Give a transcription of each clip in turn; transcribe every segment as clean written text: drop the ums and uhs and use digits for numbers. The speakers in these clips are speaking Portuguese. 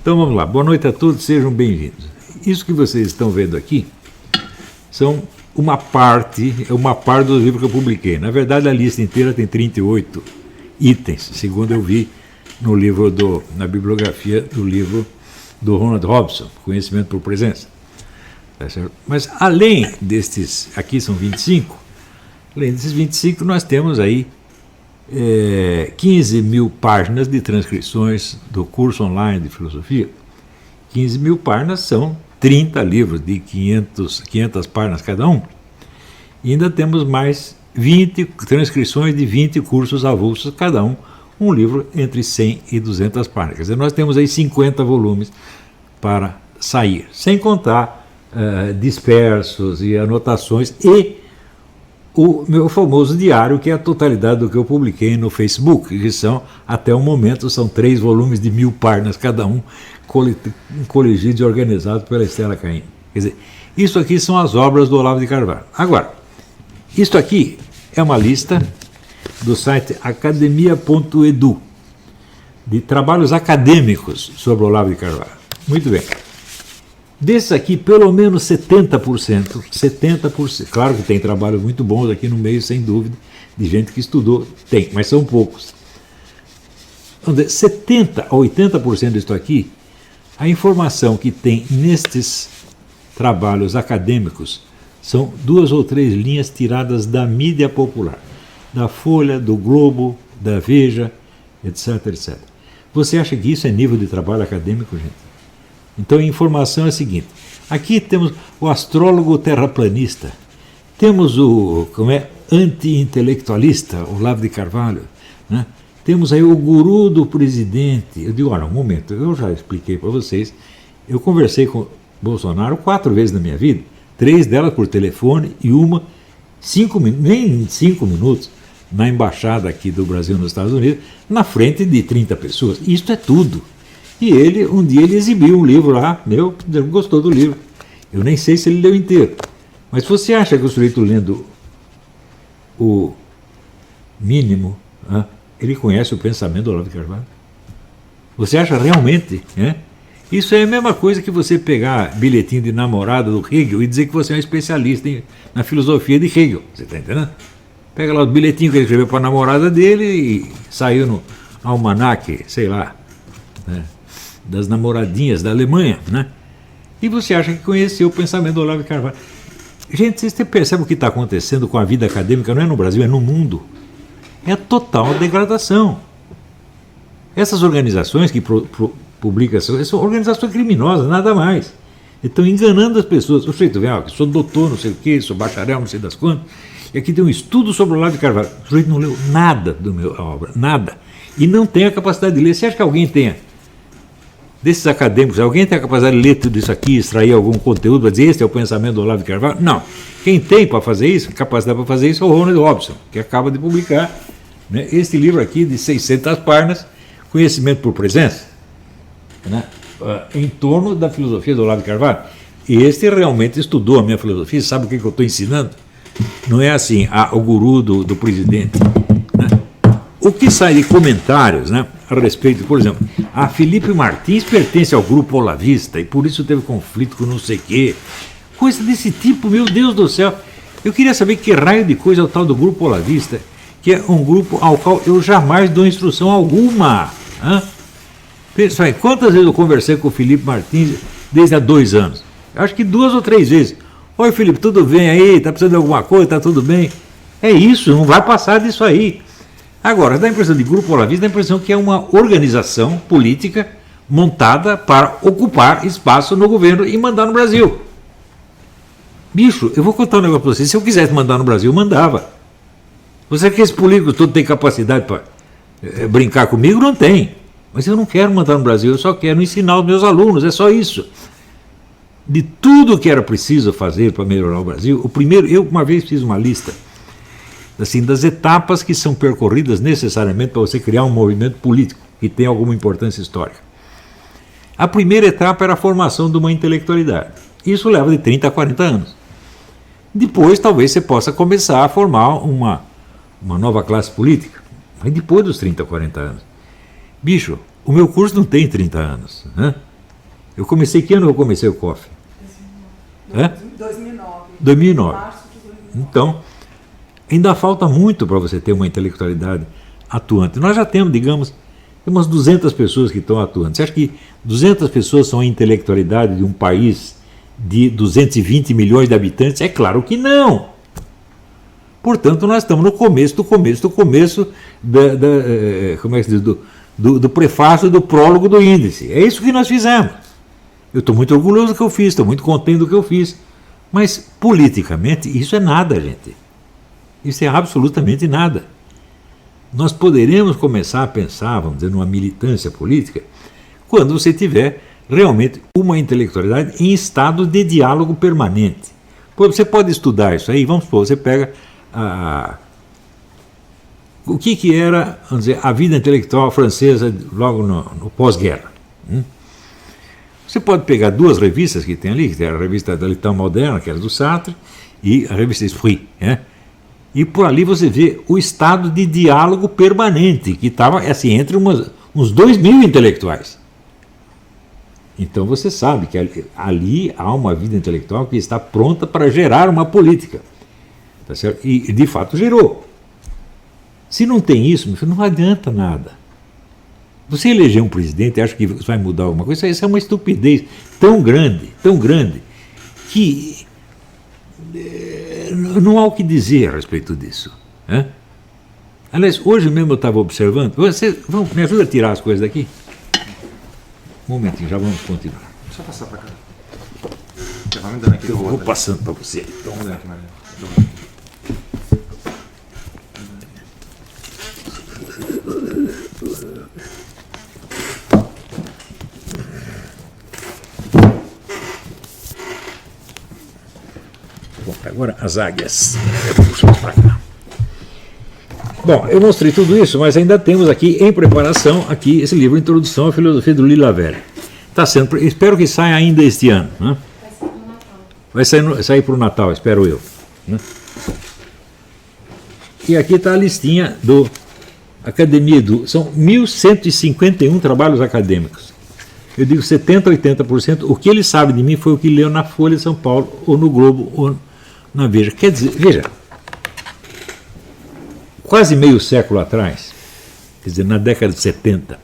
Então vamos lá, boa noite a todos, sejam bem-vindos. Isso que vocês estão vendo aqui são uma parte do livro que eu publiquei. Na verdade, a lista inteira tem 38 itens, segundo eu vi no livro na bibliografia do livro do Ronald Robson, Conhecimento por Presença. Tá certo? Mas além destes, aqui são 25, além desses 25 nós temos aí 15 mil páginas de transcrições do curso online de filosofia. 15 mil páginas são 30 livros de 500 páginas cada um. E ainda temos mais 20 transcrições de 20 cursos avulsos cada um livro entre 100 e 200 páginas. Quer dizer, nós temos aí 50 volumes para sair, sem contar dispersos e anotações e o meu famoso diário, que é a totalidade do que eu publiquei no Facebook, que são, até o momento, são 3 volumes de 1000 páginas cada um, coligidos e organizados pela Estela Caim. Quer dizer, isso aqui são as obras do Olavo de Carvalho. Agora, isto aqui é uma lista do site academia.edu, de trabalhos acadêmicos sobre o Olavo de Carvalho. Muito bem. Desses aqui, pelo menos 70%, claro que tem trabalhos muito bons aqui no meio, sem dúvida, de gente que estudou, tem, mas são poucos. 70% a 80% disso aqui, a informação que tem nestes trabalhos acadêmicos são 2 ou 3 linhas tiradas da mídia popular, da Folha, do Globo, da Veja, etc, etc. Você acha que isso é nível de trabalho acadêmico, gente? Então a informação é a seguinte: aqui temos o astrólogo terraplanista, temos o anti-intelectualista, Olavo de Carvalho, né? Temos aí o guru do presidente. Eu digo, olha, um momento, eu já expliquei para vocês, eu conversei com Bolsonaro 4 vezes na minha vida, 3 delas por telefone e uma, nem 5 minutos, na embaixada aqui do Brasil nos Estados Unidos, na frente de 30 pessoas. Isto é tudo. E ele, um dia, ele exibiu um livro lá, meu, gostou do livro. Eu nem sei se ele leu inteiro. Mas você acha que o sujeito lendo o mínimo, ele conhece o pensamento do Olavo de Carvalho? Você acha realmente? Isso é a mesma coisa que você pegar bilhetinho de namorada do Hegel e dizer que você é um especialista na filosofia de Hegel. Você está entendendo? Pega lá o bilhetinho que ele escreveu para a namorada dele e saiu no almanaque, sei lá, né, das namoradinhas da Alemanha, né? E você acha que conheceu o pensamento do Olavo de Carvalho. Gente, vocês percebem o que está acontecendo com a vida acadêmica, não é no Brasil, é no mundo. É a total degradação. Essas organizações que publicam, são organizações criminosas, nada mais. Estão enganando as pessoas. O sujeito vem, sou doutor, não sei o quê, sou bacharel, não sei das quantas. E aqui tem um estudo sobre o Olavo de Carvalho. O sujeito não leu nada da minha obra, nada. E não tem a capacidade de ler. Você acha que alguém tenha, desses acadêmicos, alguém tem a capacidade de ler tudo isso aqui, extrair algum conteúdo, para dizer este é o pensamento do Olavo de Carvalho? Não. Quem tem para fazer isso, capacidade para fazer isso, é o Ronald Robson, que acaba de publicar, né, este livro aqui de 600 páginas, Conhecimento por Presença, né, em torno da filosofia do Olavo de Carvalho. E este realmente estudou a minha filosofia, sabe o que eu estou ensinando? Não é assim, o guru do presidente. Né? O que sai de comentários, né, a respeito, por exemplo, a Felipe Martins pertence ao grupo olavista e por isso teve conflito com não sei o quê. Coisa desse tipo, meu Deus do céu. Eu queria saber que raio de coisa é o tal do grupo olavista, que é um grupo ao qual eu jamais dou instrução alguma. Pessoal, quantas vezes eu conversei com o Felipe Martins desde há 2 anos? Eu acho que 2 ou 3 vezes. Oi, Felipe, tudo bem aí? Está precisando de alguma coisa? Está tudo bem? É isso, não vai passar disso aí. Agora, dá a impressão de grupo olavista, dá a impressão que é uma organização política montada para ocupar espaço no governo e mandar no Brasil. Bicho, eu vou contar um negócio para você. Se eu quisesse mandar no Brasil, eu mandava. Você acha que esse político todo tem capacidade para brincar comigo? Não tem. Mas eu não quero mandar no Brasil, eu só quero ensinar os meus alunos, é só isso. De tudo que era preciso fazer para melhorar o Brasil, o primeiro, eu uma vez fiz uma lista assim, das etapas que são percorridas necessariamente para você criar um movimento político que tem alguma importância histórica. A primeira etapa era a formação de uma intelectualidade. Isso leva de 30 a 40 anos. Depois, talvez você possa começar a formar uma nova classe política. Mas depois dos 30 a 40 anos. Bicho, o meu curso não tem 30 anos. Né? Eu comecei, que ano eu comecei o COF? 2009. 2009. Março de 2009. Então, ainda falta muito para você ter uma intelectualidade atuante. Nós já temos, digamos, umas 200 pessoas que estão atuando. Você acha que 200 pessoas são a intelectualidade de um país de 220 milhões de habitantes? É claro que não. Portanto, nós estamos no começo como é que se diz, do prefácio, do prólogo do índice. É isso que nós fizemos. Eu estou muito orgulhoso do que eu fiz, estou muito contente do que eu fiz. Mas, politicamente, isso é nada, gente. Isso é absolutamente nada. Nós poderemos começar a pensar, vamos dizer, numa militância política, quando você tiver realmente uma intelectualidade em estado de diálogo permanente. Você pode estudar isso aí, vamos supor, você pega o que era, vamos dizer, a vida intelectual francesa logo no pós-guerra. Você pode pegar duas revistas que tem ali, que tem a revista da L'état Moderne, que era do Sartre, e a revista Esprit, e por ali você vê o estado de diálogo permanente, que estava assim, entre uns 2.000 intelectuais. Então você sabe que ali há uma vida intelectual que está pronta para gerar uma política. Tá certo? E de fato gerou. Se não tem isso, não adianta nada. Você eleger um presidente e acha que vai mudar alguma coisa, isso é uma estupidez tão grande, que não há o que dizer a respeito disso. Aliás, hoje mesmo eu estava observando. Me ajuda a tirar as coisas daqui? Um momentinho, já vamos continuar. Deixa eu passar para cá. Já vai me dando aqui. Eu vou passando para você. Então, Vamos ver aqui, Maria. Bom, agora as águias. Puxa para cá. Bom, eu mostrei tudo isso, mas ainda temos aqui em preparação aqui esse livro Introdução à Filosofia do Laverne. Tá sendo, espero que saia ainda este ano. Né? Vai sair para o Natal, espero eu. Né? E aqui está a listinha do Academia são 1.151 trabalhos acadêmicos. Eu digo 70%, 80%. O que ele sabe de mim foi o que leu na Folha de São Paulo, ou no Globo, ou na Veja. Quer dizer, veja, quase meio século atrás, quer dizer, na década de 70,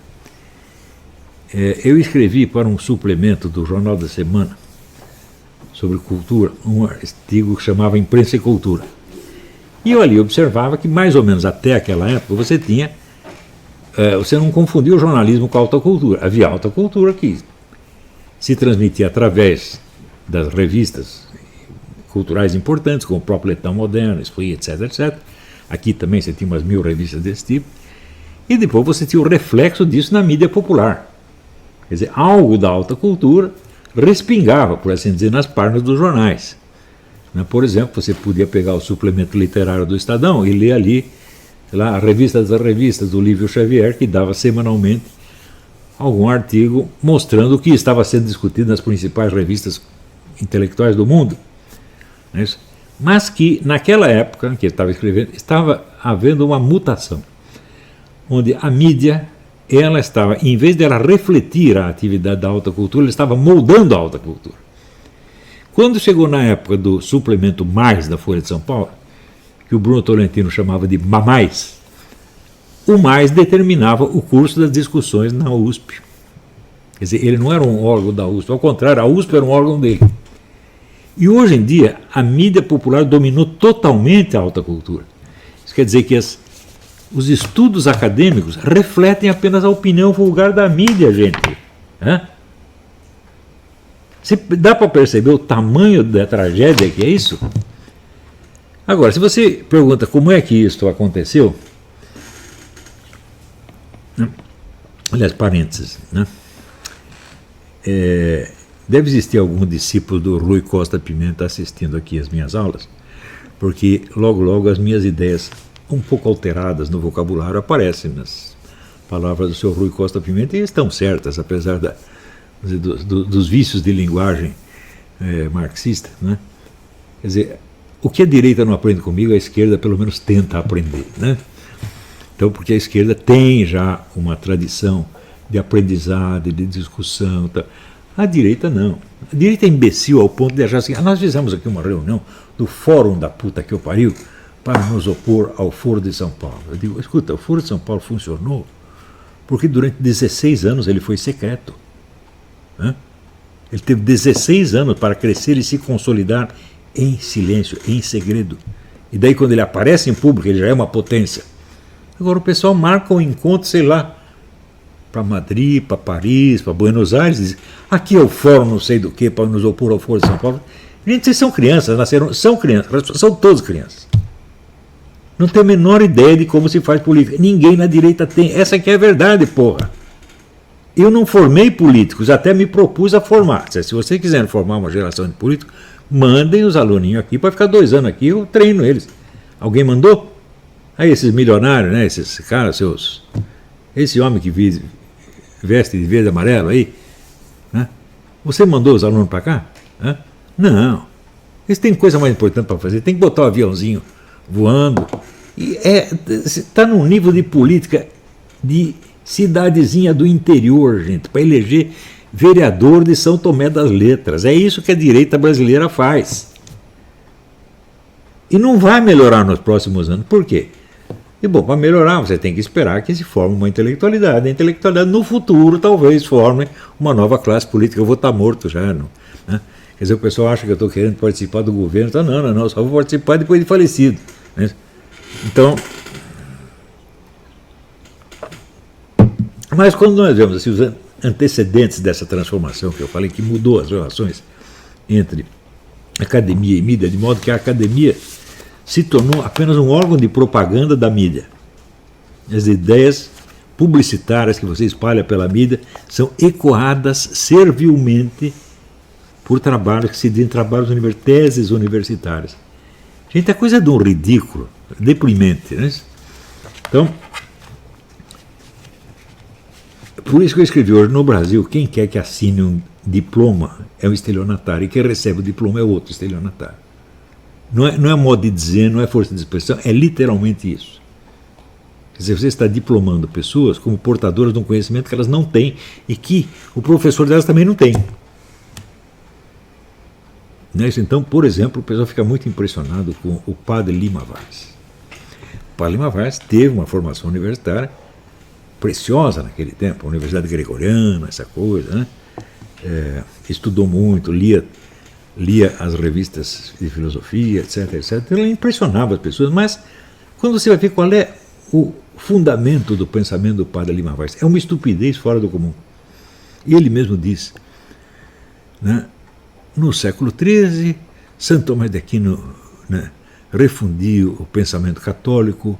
eu escrevi para um suplemento do Jornal da Semana sobre cultura, um artigo que chamava Imprensa e Cultura. E eu ali observava que, mais ou menos até aquela época, você não confundia o jornalismo com a alta cultura. Havia alta cultura que se transmitia através das revistas culturais importantes, como o próprio L'état Moderne, Esprit, etc, etc. Aqui também você tinha umas 1.000 revistas desse tipo. E depois você tinha o reflexo disso na mídia popular. Quer dizer, algo da alta cultura respingava, por assim dizer, nas páginas dos jornais. Por exemplo, você podia pegar o suplemento literário do Estadão e ler ali a revista das revistas do Lívio Xavier, que dava semanalmente algum artigo mostrando o que estava sendo discutido nas principais revistas intelectuais do mundo. Não é isso? Mas que, naquela época que ele estava escrevendo, estava havendo uma mutação, onde a mídia, ela estava, em vez de ela refletir a atividade da alta cultura, ela estava moldando a alta cultura. Quando chegou na época do suplemento Mais da Folha de São Paulo, que o Bruno Tolentino chamava de Mais, o Mais determinava o curso das discussões na USP. Quer dizer, ele não era um órgão da USP, ao contrário, a USP era um órgão dele. E hoje em dia, a mídia popular dominou totalmente a alta cultura. Isso quer dizer que os estudos acadêmicos refletem apenas a opinião vulgar da mídia, gente. Dá para perceber o tamanho da tragédia que é isso? Agora, se você pergunta como é que isso aconteceu, aliás, parênteses, deve existir algum discípulo do Rui Costa Pimenta assistindo aqui às minhas aulas, porque logo as minhas ideias um pouco alteradas no vocabulário aparecem nas palavras do seu Rui Costa Pimenta e estão certas, apesar dos vícios de linguagem marxista. Quer dizer, o que a direita não aprende comigo, a esquerda pelo menos tenta aprender. Então, porque a esquerda tem já uma tradição de aprendizado, de discussão. A direita não. A direita é imbecil ao ponto de achar assim, nós fizemos aqui uma reunião do Fórum da puta que eu pariu para nos opor ao Foro de São Paulo. Eu digo, escuta, o Foro de São Paulo funcionou porque durante 16 anos ele foi secreto. Né? Ele teve 16 anos para crescer e se consolidar em silêncio, em segredo. E daí quando ele aparece em público, ele já é uma potência. Agora o pessoal marca um encontro, sei lá, para Madrid, para Paris, para Buenos Aires, diz, aqui é o fórum não sei do que, para nos opor ao Foro de São Paulo. Gente, vocês são crianças, nasceram, são crianças, são todos crianças. Não tem a menor ideia de como se faz política. Ninguém na direita tem. Essa aqui é a verdade, porra. Eu não formei políticos, até me propus a formar. Se vocês quiserem formar uma geração de políticos, mandem os aluninhos aqui para ficar 2 anos aqui, eu treino eles. Alguém mandou? Aí esses milionários, né? Esses caras, esse homem que veste de verde e amarelo aí, né? Você mandou os alunos para cá? Né? Não. Eles têm coisa mais importante para fazer. Tem que botar um aviãozinho voando. E está num nível de política de cidadezinha do interior, gente, para eleger vereador de São Tomé das Letras. É isso que a direita brasileira faz. E não vai melhorar nos próximos anos. Por quê? E bom, para melhorar você tem que esperar que se forme uma intelectualidade. A intelectualidade no futuro talvez forme uma nova classe política. Eu vou estar morto já, não, né? Quer dizer, o pessoal acha que eu estou querendo participar do governo. Então, não, só vou participar depois de falecido. Né? Então, mas quando nós vemos assim, os antecedentes dessa transformação que eu falei, que mudou as relações entre academia e mídia, de modo que a academia se tornou apenas um órgão de propaganda da mídia. As ideias publicitárias que você espalha pela mídia são ecoadas servilmente por trabalhos que se dizem trabalhos teses universitárias. Gente, a coisa é de um ridículo, deprimente. Né? Então, por isso que eu escrevi hoje, no Brasil, quem quer que assine um diploma é um estelionatário, e quem recebe o diploma é outro estelionatário. Não é modo de dizer, não é força de expressão, é literalmente isso. Quer dizer, você está diplomando pessoas como portadoras de um conhecimento que elas não têm e que o professor delas também não tem. Então, por exemplo, o pessoal fica muito impressionado com o padre Lima Vaz. O padre Lima Vaz teve uma formação universitária preciosa naquele tempo, a Universidade Gregoriana, essa coisa, né? Estudou muito, lia as revistas de filosofia, etc, etc. Ele impressionava as pessoas, mas quando você vai ver qual é o fundamento do pensamento do padre Lima Vaz, é uma estupidez fora do comum. E ele mesmo diz, né? No século XIII, Santo Tomás de Aquino, né, refundiu o pensamento católico,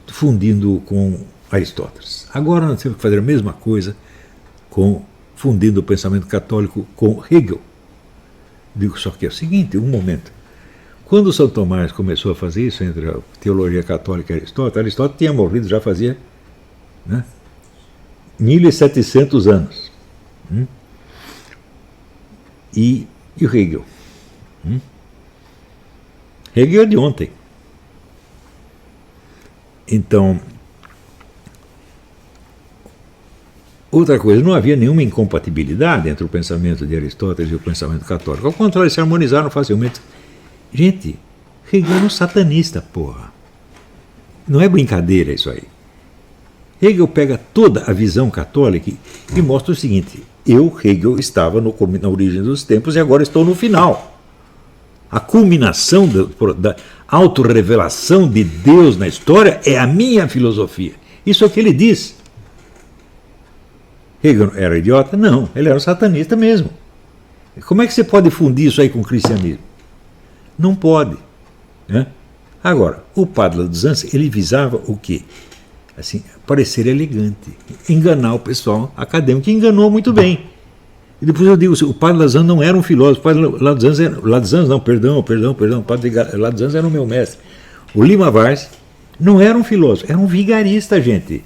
fundindo com Aristóteles. Agora nós temos que fazer a mesma coisa fundindo o pensamento católico com Hegel. Digo só que é o seguinte, um momento. Quando São Tomás começou a fazer isso entre a teologia católica e Aristóteles tinha morrido já fazia, né, 1700 anos. E o Hegel? Hegel é de ontem. Então, outra coisa, não havia nenhuma incompatibilidade entre o pensamento de Aristóteles e o pensamento católico. Ao contrário, eles se harmonizaram facilmente. Gente, Hegel era um satanista, porra. Não é brincadeira isso aí. Hegel pega toda a visão católica e mostra o seguinte: Hegel, estava na origem dos tempos e agora estou no final. A culminação da autorrevelação de Deus na história é a minha filosofia. Isso é o que ele diz. Hegel era idiota? Não, ele era um satanista mesmo. Como é que você pode fundir isso aí com o cristianismo? Não pode. Né? Agora, o padre dos Anjos, ele visava o quê? Assim, parecer elegante, enganar o pessoal acadêmico, que enganou muito bem. E depois eu digo, o padre Lazan não era um filósofo, o padre Lazan não, perdão, o padre Lazan era o meu mestre. O Lima Vaz não era um filósofo, era um vigarista, gente.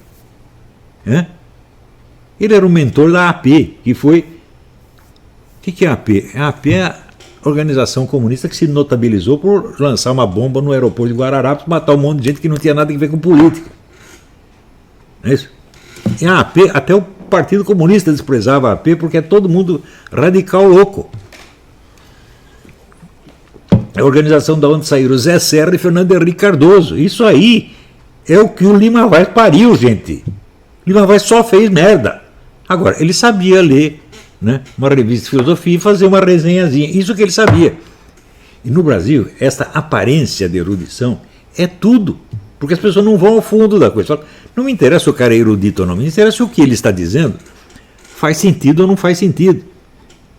Ele era um mentor da AP, que foi... O que é a AP? A AP é a organização comunista que se notabilizou por lançar uma bomba no aeroporto de Guararapes e matar um monte de gente que não tinha nada a ver com política. Não é isso? E a AP, até o Partido Comunista desprezava a AP porque é todo mundo radical louco. A organização da onde saíram Zé Serra e Fernando Henrique Cardoso. Isso aí é o que o Lima Vaz pariu, gente. O Lima Vaz só fez merda. Agora, ele sabia ler, né, uma revista de filosofia e fazer uma resenhazinha. Isso que ele sabia. E no Brasil, essa aparência de erudição é tudo. Porque as pessoas não vão ao fundo da coisa. Falam, não me interessa o cara é erudito ou não, me interessa o que ele está dizendo. Faz sentido ou não faz sentido.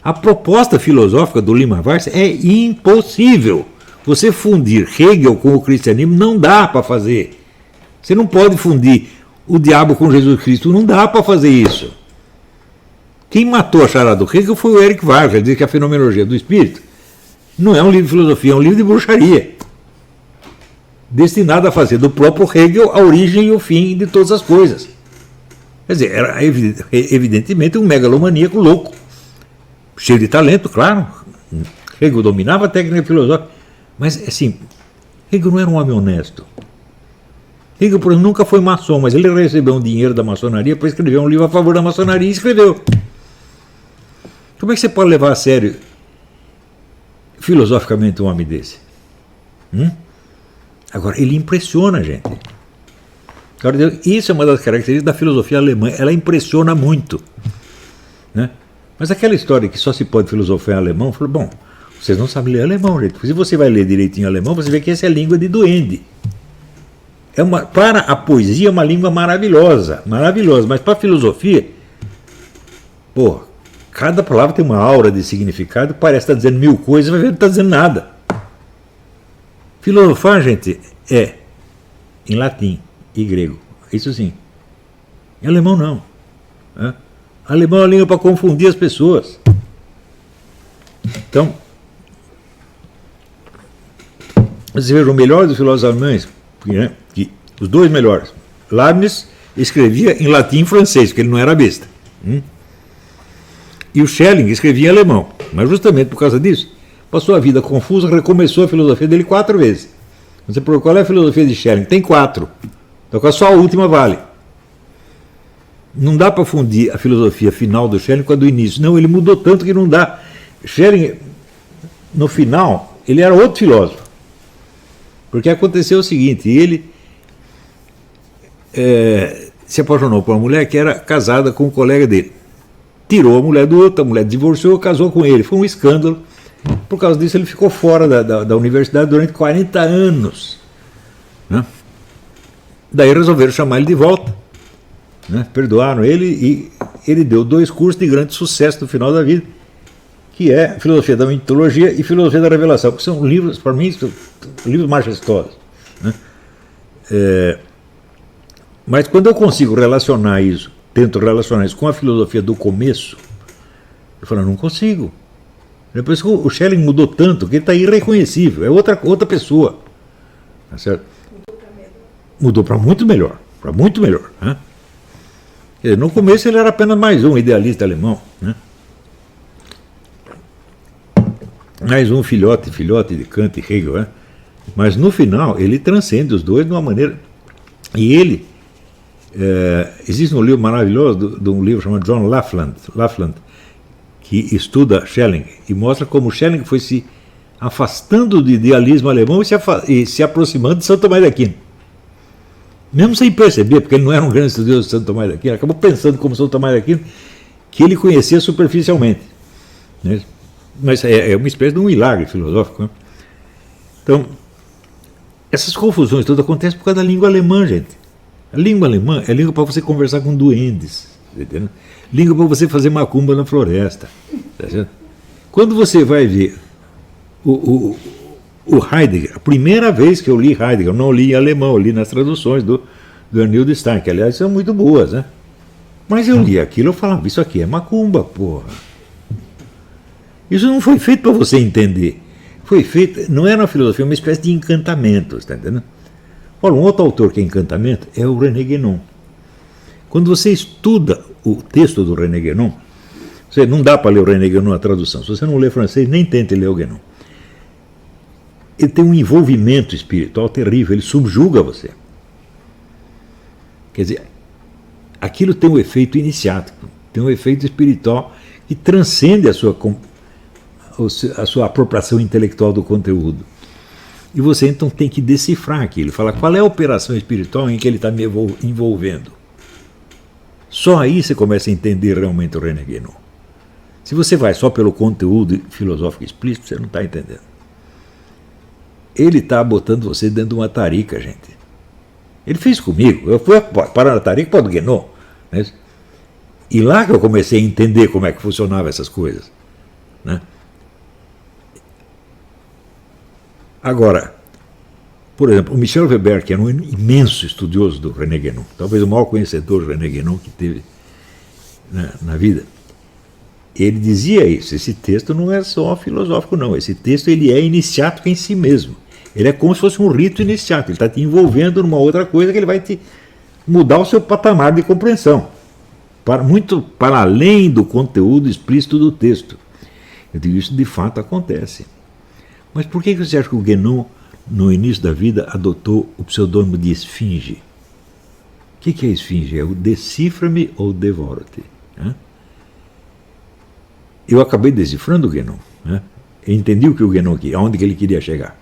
A proposta filosófica do Lima Vaz é impossível. Você fundir Hegel com o cristianismo não dá para fazer. Você não pode fundir o diabo com Jesus Cristo, não dá para fazer isso. Quem matou a charada do Hegel foi o Eric Vargas, ele diz que a fenomenologia do espírito não é um livro de filosofia, é um livro de bruxaria, destinado a fazer do próprio Hegel a origem e o fim de todas as coisas. Quer dizer, era evidentemente um megalomaníaco louco, cheio de talento, claro. Hegel dominava a técnica filosófica, mas assim, Hegel não era um homem honesto. Hegel, por exemplo, nunca foi maçom, mas ele recebeu um dinheiro da maçonaria para escrever um livro a favor da maçonaria e escreveu. Como é que você pode levar a sério filosoficamente um homem desse? Agora, ele impressiona a gente. Agora, isso é uma das características da filosofia alemã, ela impressiona muito, né? Mas aquela história que só se pode filosofar em alemão, eu falei, bom, vocês não sabem ler alemão, gente. Porque se você vai ler direitinho alemão, você vê que essa é a língua de duende. Para a poesia é uma língua maravilhosa, maravilhosa, mas para a filosofia, pô, cada palavra tem uma aura de significado, parece estar dizendo 1000 coisas, vai ver que não está dizendo nada. Filosofar, gente, é em latim e grego, isso sim. Em alemão não. Alemão é uma língua para confundir as pessoas. Então, você veja, o melhor dos filósofos alemães, né, que os dois melhores, Leibniz escrevia em latim e francês, porque ele não era besta. E o Schelling escrevia em alemão. Mas justamente por causa disso, passou a vida confusa, recomeçou a filosofia dele 4 vezes. Você pergunta, qual é a filosofia de Schelling? Tem 4. Então só a última vale. Não dá para fundir a filosofia final do Schelling com a do início. Não, ele mudou tanto que não dá. Schelling, no final, ele era outro filósofo. Porque aconteceu o seguinte, ele se apaixonou por uma mulher que era casada com um colega dele. Tirou a mulher do outro, a mulher divorciou, casou com ele. Foi um escândalo. Por causa disso, ele ficou fora da universidade durante 40 anos. Né? Daí resolveram chamar ele de volta. Né? Perdoaram ele e ele deu 2 cursos de grande sucesso no final da vida, que é Filosofia da Mitologia e Filosofia da Revelação, que são livros, para mim, são livros majestosos. Né? Mas quando eu consigo relacionar isso, tento relacionar isso com a filosofia do começo, eu falo, não consigo. Depois que o Schelling mudou tanto que ele está irreconhecível, é outra pessoa. Tá certo? Mudou para muito melhor. Para muito melhor. Né? Quer dizer, no começo ele era apenas mais um idealista alemão. Né? Mais um filhote de Kant e Hegel. Né? Mas no final ele transcende os dois de uma maneira. E ele. Existe um livro maravilhoso de um livro chamado John Lafland, que estuda Schelling e mostra como Schelling foi se afastando do idealismo alemão e se aproximando de Santo Tomás de Aquino. Mesmo sem perceber, porque ele não era um grande estudioso de Santo Tomás de Aquino, acabou pensando como Santo Tomás de Aquino, que ele conhecia superficialmente. Né? Mas é uma espécie de um milagre filosófico. Né? Então, essas confusões todas acontecem por causa da língua alemã, gente. A língua alemã é língua para você conversar com duendes, entendeu? Língua para você fazer macumba na floresta. Tá certo? Quando você vai ver o Heidegger, a primeira vez que eu li Heidegger, eu não li em alemão, eu li nas traduções do Arnildo Stein, que aliás são muito boas, né? Mas eu li aquilo, eu falava, isso aqui é macumba, porra. Isso não foi feito para você entender. Foi feito, não era uma filosofia, uma espécie de encantamento, está entendendo? Olha, um outro autor que é encantamento é o René Guénon. Quando você estuda o texto do René Guénon, você não dá para ler o René Guénon na tradução. Se você não lê francês, nem tente ler o Guénon. Ele tem um envolvimento espiritual terrível, ele subjuga você. Quer dizer, aquilo tem um efeito iniciático, tem um efeito espiritual que transcende a sua apropriação intelectual do conteúdo. E você então tem que decifrar aquilo, falar qual é a operação espiritual em que ele está me envolvendo. Só aí você começa a entender realmente o René Guénon. Se você vai só pelo conteúdo filosófico explícito, você não está entendendo. Ele está botando você dentro de uma tarica, gente. Ele fez comigo. Eu fui parar na tarica para o Guénon. Né? E lá que eu comecei a entender como é que funcionavam essas coisas. Né? Agora, por exemplo, o Michel Weber, que era um imenso estudioso do René Guénon, talvez o maior conhecedor do René Guénon que teve na vida, ele dizia isso, esse texto não é só filosófico não, esse texto ele é iniciático em si mesmo, ele é como se fosse um rito iniciático, ele está te envolvendo numa outra coisa que ele vai te mudar o seu patamar de compreensão, muito para além do conteúdo explícito do texto. Eu digo, isso de fato acontece. Mas por que você acha que o Guénon, no início da vida, adotou o pseudônimo de Esfinge? O que é Esfinge? É o decifra-me ou devoro-te. Né? Eu acabei decifrando o Guénon. Né? Eu entendi o que o Guénon queria, aonde que ele queria chegar.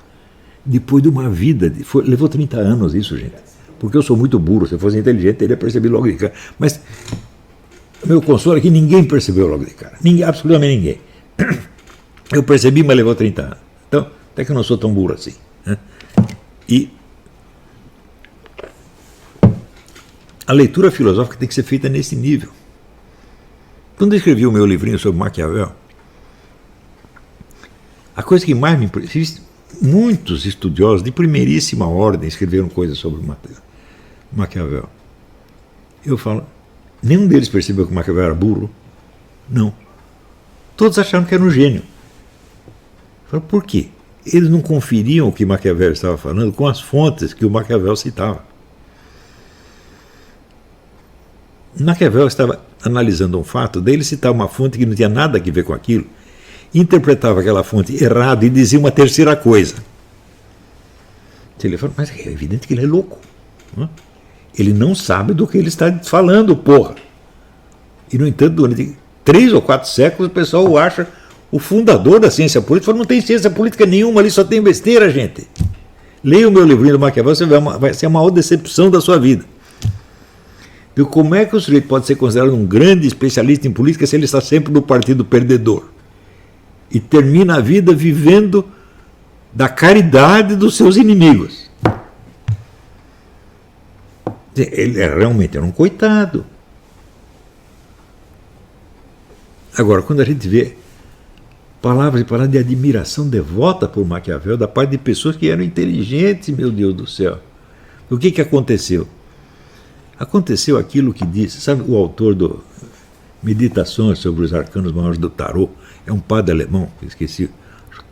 Depois de uma vida, levou 30 anos isso, gente. Porque eu sou muito burro, se eu fosse inteligente, teria percebido logo de cara. Mas meu consolo é que ninguém percebeu logo de cara. Absolutamente ninguém. Eu percebi, mas levou 30 anos. Então, até que eu não sou tão burro assim. Né? E a leitura filosófica tem que ser feita nesse nível. Quando eu escrevi o meu livrinho sobre Maquiavel, a coisa que mais me impressiona, muitos estudiosos de primeiríssima ordem escreveram coisas sobre Maquiavel. Eu falo, nenhum deles percebeu que Maquiavel era burro. Não. Todos acharam que era um gênio. Eu falo, por quê? Eles não conferiam o que Maquiavel estava falando com as fontes que o Maquiavel citava. Maquiavel estava analisando um fato, daí ele citava uma fonte que não tinha nada a ver com aquilo, interpretava aquela fonte errado e dizia uma terceira coisa. Ele falou, mas é evidente que ele é louco. Não? Ele não sabe do que ele está falando, porra. E, no entanto, durante 3 ou 4 séculos, o pessoal o acha o fundador da ciência política. Fala, não tem ciência política nenhuma ali, só tem besteira, gente. Leia o meu livrinho do Maquiavel, você vai ser a maior decepção da sua vida. E como é que o sujeito pode ser considerado um grande especialista em política se ele está sempre no partido perdedor? E termina a vida vivendo da caridade dos seus inimigos. Ele realmente era um coitado. Agora, quando a gente vê palavras e palavras de admiração devota por Maquiavel, da parte de pessoas que eram inteligentes, meu Deus do céu. O que aconteceu? Aconteceu aquilo que disse, sabe o autor do Meditações sobre os Arcanos Maiores do Tarot, é um padre alemão, esqueci,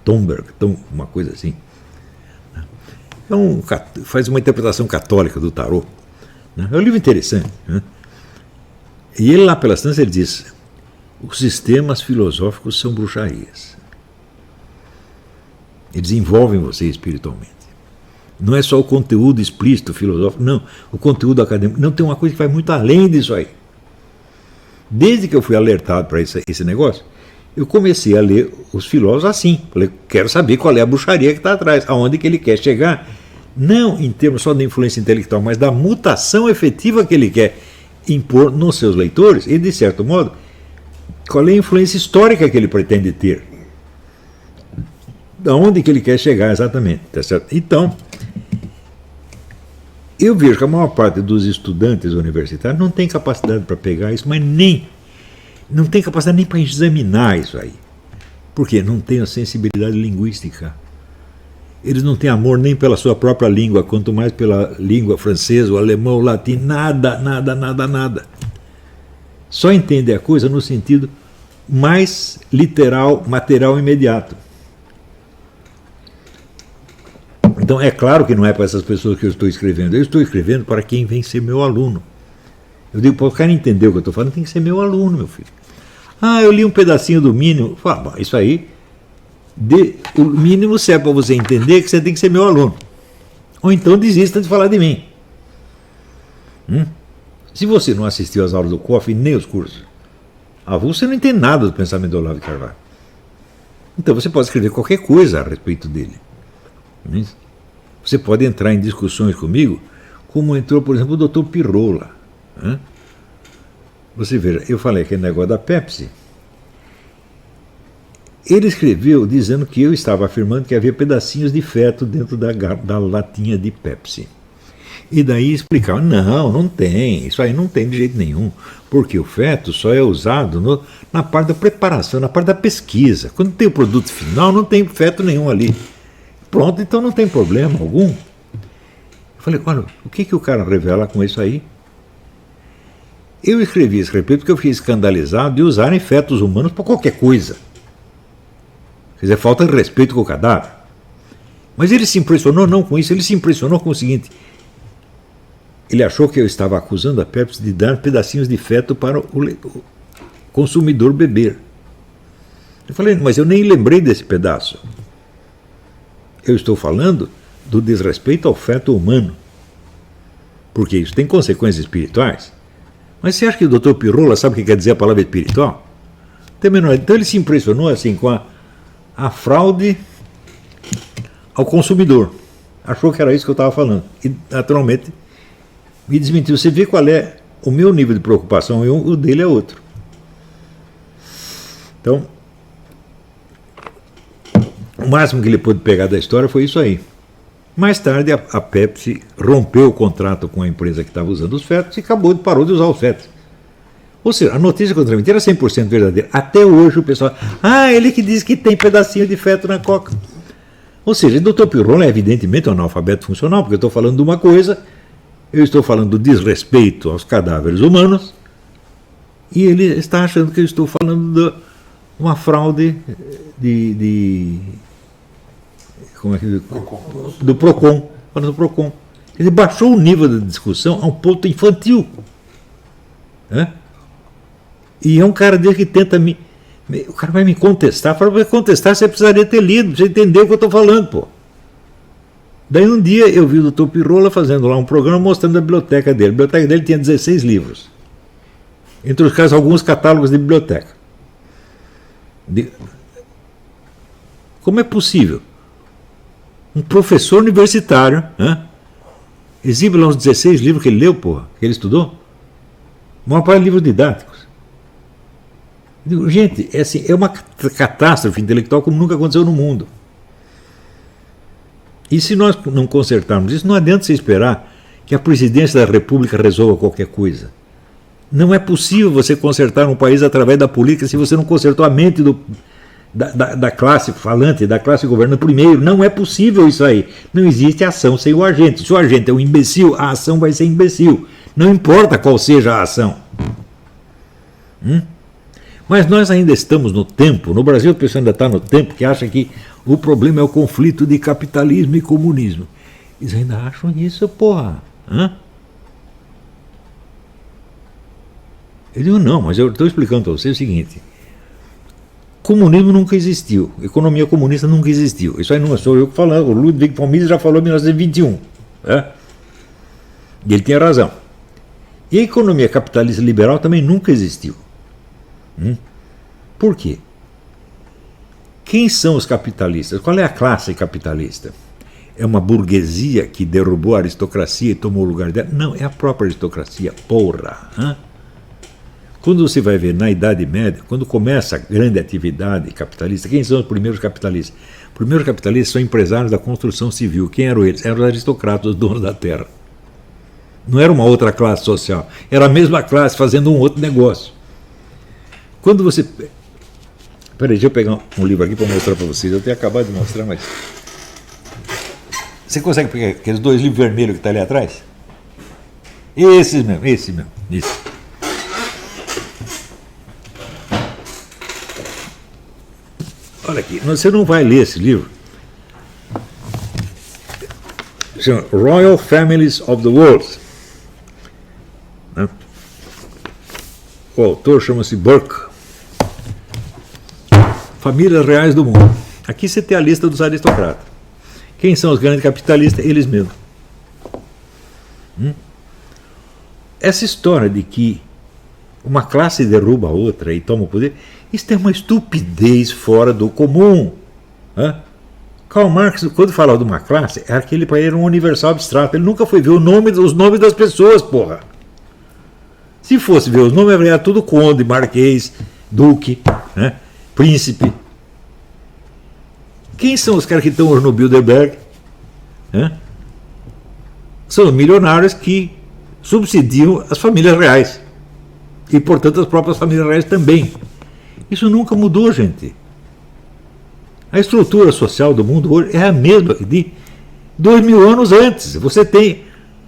Tomberg, uma coisa assim. Faz uma interpretação católica do tarot. Né? É um livro interessante. Né? E ele lá pelas tantas ele diz, os sistemas filosóficos são bruxarias. Eles envolvem você espiritualmente. Não é só o conteúdo explícito filosófico, não. O conteúdo acadêmico. Não, tem uma coisa que vai muito além disso aí. Desde que eu fui alertado para esse negócio, eu comecei a ler os filósofos assim. Falei, quero saber qual é a bruxaria que está atrás, aonde que ele quer chegar. Não em termos só da influência intelectual, mas da mutação efetiva que ele quer impor nos seus leitores e, de certo modo, qual é a influência histórica que ele pretende ter. Aonde que ele quer chegar exatamente. Tá certo? Então, eu vejo que a maior parte dos estudantes universitários não tem capacidade para pegar isso, mas não tem capacidade nem para examinar isso aí. Por quê? Não tem a sensibilidade linguística. Eles não têm amor nem pela sua própria língua, quanto mais pela língua francesa, o alemão, o latim, nada. Só entendem a coisa no sentido mais literal, material imediato. Então é claro que não é para essas pessoas que eu estou escrevendo. Eu estou escrevendo para quem vem ser meu aluno. Eu digo, para o cara entender o que eu estou falando, tem que ser meu aluno, meu filho. Ah, eu li um pedacinho do mínimo. Fala, bom, isso aí, o mínimo serve para você entender que você tem que ser meu aluno. Ou então desista de falar de mim. Se você não assistiu às aulas do COF nem os cursos avulsos, você não entende nada do pensamento do Olavo de Carvalho. Então você pode escrever qualquer coisa a respeito dele. Você pode entrar em discussões comigo, como entrou, por exemplo, o Dr. Pirola. Você veja, eu falei aquele negócio da Pepsi. Ele escreveu dizendo que eu estava afirmando que havia pedacinhos de feto dentro da latinha de Pepsi. E daí explicava, não tem, isso aí não tem de jeito nenhum, porque o feto só é usado na parte da preparação, na parte da pesquisa. Quando tem o produto final, não tem feto nenhum ali. Pronto, então não tem problema algum. Eu falei, olha, o que o cara revela com isso aí? Eu escrevi esse respeito porque eu fiquei escandalizado de usarem fetos humanos para qualquer coisa. Quer dizer, falta de respeito com o cadáver. Mas ele se impressionou não com isso, ele se impressionou com o seguinte: ele achou que eu estava acusando a Pepsi de dar pedacinhos de feto para o consumidor beber. Eu falei, mas eu nem lembrei desse pedaço. Eu estou falando do desrespeito ao feto humano. Porque isso tem consequências espirituais. Mas você acha que o Dr. Pirola sabe o que quer dizer a palavra espiritual? Então ele se impressionou assim com a fraude ao consumidor. Achou que era isso que eu estava falando. E, naturalmente, me desmentiu. Você vê qual é o meu nível de preocupação e o dele é outro. Então, o máximo que ele pôde pegar da história foi isso aí. Mais tarde, a Pepsi rompeu o contrato com a empresa que estava usando os fetos e parou de usar os fetos. Ou seja, a notícia que eu transmiti era 100% verdadeira. Até hoje o pessoal... ele que diz que tem pedacinho de feto na coca. Ou seja, o Dr. Pirola é evidentemente um analfabeto funcional, porque eu estou falando de uma coisa, eu estou falando do desrespeito aos cadáveres humanos, e ele está achando que eu estou falando de uma fraude como é que do PROCON, falando do PROCON. Ele baixou o nível da discussão a um ponto infantil. E é um cara dele que tenta o cara vai me contestar. Para contestar, você precisaria ter lido, você entender o que eu estou falando, pô. Daí um dia eu vi o Dr. Pirola fazendo lá um programa mostrando a biblioteca dele. A biblioteca dele tinha 16 livros. Entre os quais alguns catálogos de biblioteca. Como é possível um professor universitário exibe lá uns 16 livros que ele leu, porra, que ele estudou? Uma parte de livros didáticos. Digo, gente, é uma catástrofe intelectual como nunca aconteceu no mundo. E se nós não consertarmos isso, não adianta você esperar que a presidência da República resolva qualquer coisa. Não é possível você consertar um país através da política se você não consertou a mente da classe falante, da classe governante primeiro. Não é possível isso aí. Não existe ação sem o agente. Se o agente é um imbecil, a ação vai ser imbecil. Não importa qual seja a ação. Mas nós ainda estamos no tempo, no Brasil a pessoa ainda está no tempo que acha que o problema é o conflito de capitalismo e comunismo. Eles ainda acham isso, porra. Eu digo, não, mas eu estou explicando para você o seguinte: comunismo nunca existiu, economia comunista nunca existiu. Isso aí não sou eu que falando, o Ludwig von Mises já falou em 1921. E ele tinha razão. E a economia capitalista liberal também nunca existiu. Por quê? Quem são os capitalistas? Qual é a classe capitalista? É uma burguesia que derrubou a aristocracia e tomou o lugar dela? Não, é a própria aristocracia, porra. Quando você vai ver na Idade Média, quando começa a grande atividade capitalista, quem são os primeiros capitalistas? Os primeiros capitalistas são empresários da construção civil. Quem eram eles? Eram os aristocratas, os donos da terra. Não era uma outra classe social, era a mesma classe fazendo um outro negócio. Quando você... Peraí, deixa eu pegar um livro aqui para mostrar para vocês. Eu tenho acabado de mostrar, mas... Você consegue pegar aqueles 2 livros vermelhos que estão ali atrás? Esse mesmo. Isso. Olha aqui, você não vai ler esse livro. Chama Royal Families of the World. O autor chama-se Burke. Famílias reais do mundo. Aqui você tem a lista dos aristocratas. Quem são os grandes capitalistas? Eles mesmos. essa história de que uma classe derruba a outra e toma o poder, isso é uma estupidez fora do comum. Né? Karl Marx, quando falava de uma classe, era que ele para ele era um universal abstrato. Ele nunca foi ver os nomes das pessoas, porra. Se fosse ver os nomes, era tudo conde, marquês, duque, né? Príncipe. Quem são os caras que estão hoje no Bilderberg? Né? São milionários que subsidiam as famílias reais. E, portanto, as próprias famílias reais também. Isso nunca mudou, gente. A estrutura social do mundo hoje é a mesma de 2000 anos antes. Você tem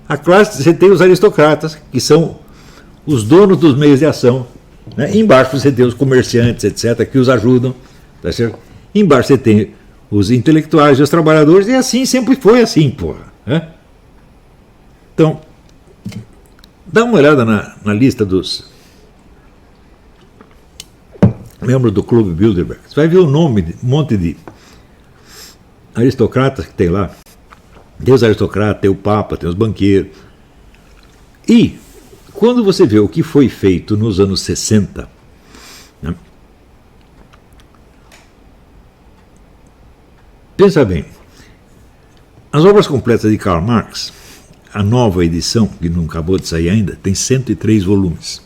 a classe, você tem os aristocratas, que são os donos dos meios de ação. Né? Embaixo você tem os comerciantes, etc., que os ajudam. Tá certo? Embaixo você tem os intelectuais e os trabalhadores, e assim sempre foi assim, porra. Né? Então, dá uma olhada na lista dos membros do Clube Bilderberg. Você vai ver o nome de um monte de aristocratas que tem lá. Tem os aristocratas, tem o Papa, tem os banqueiros. E, quando você vê o que foi feito nos anos 60, né? Pensa bem, as obras completas de Karl Marx, a nova edição, que não acabou de sair ainda, tem 103 volumes.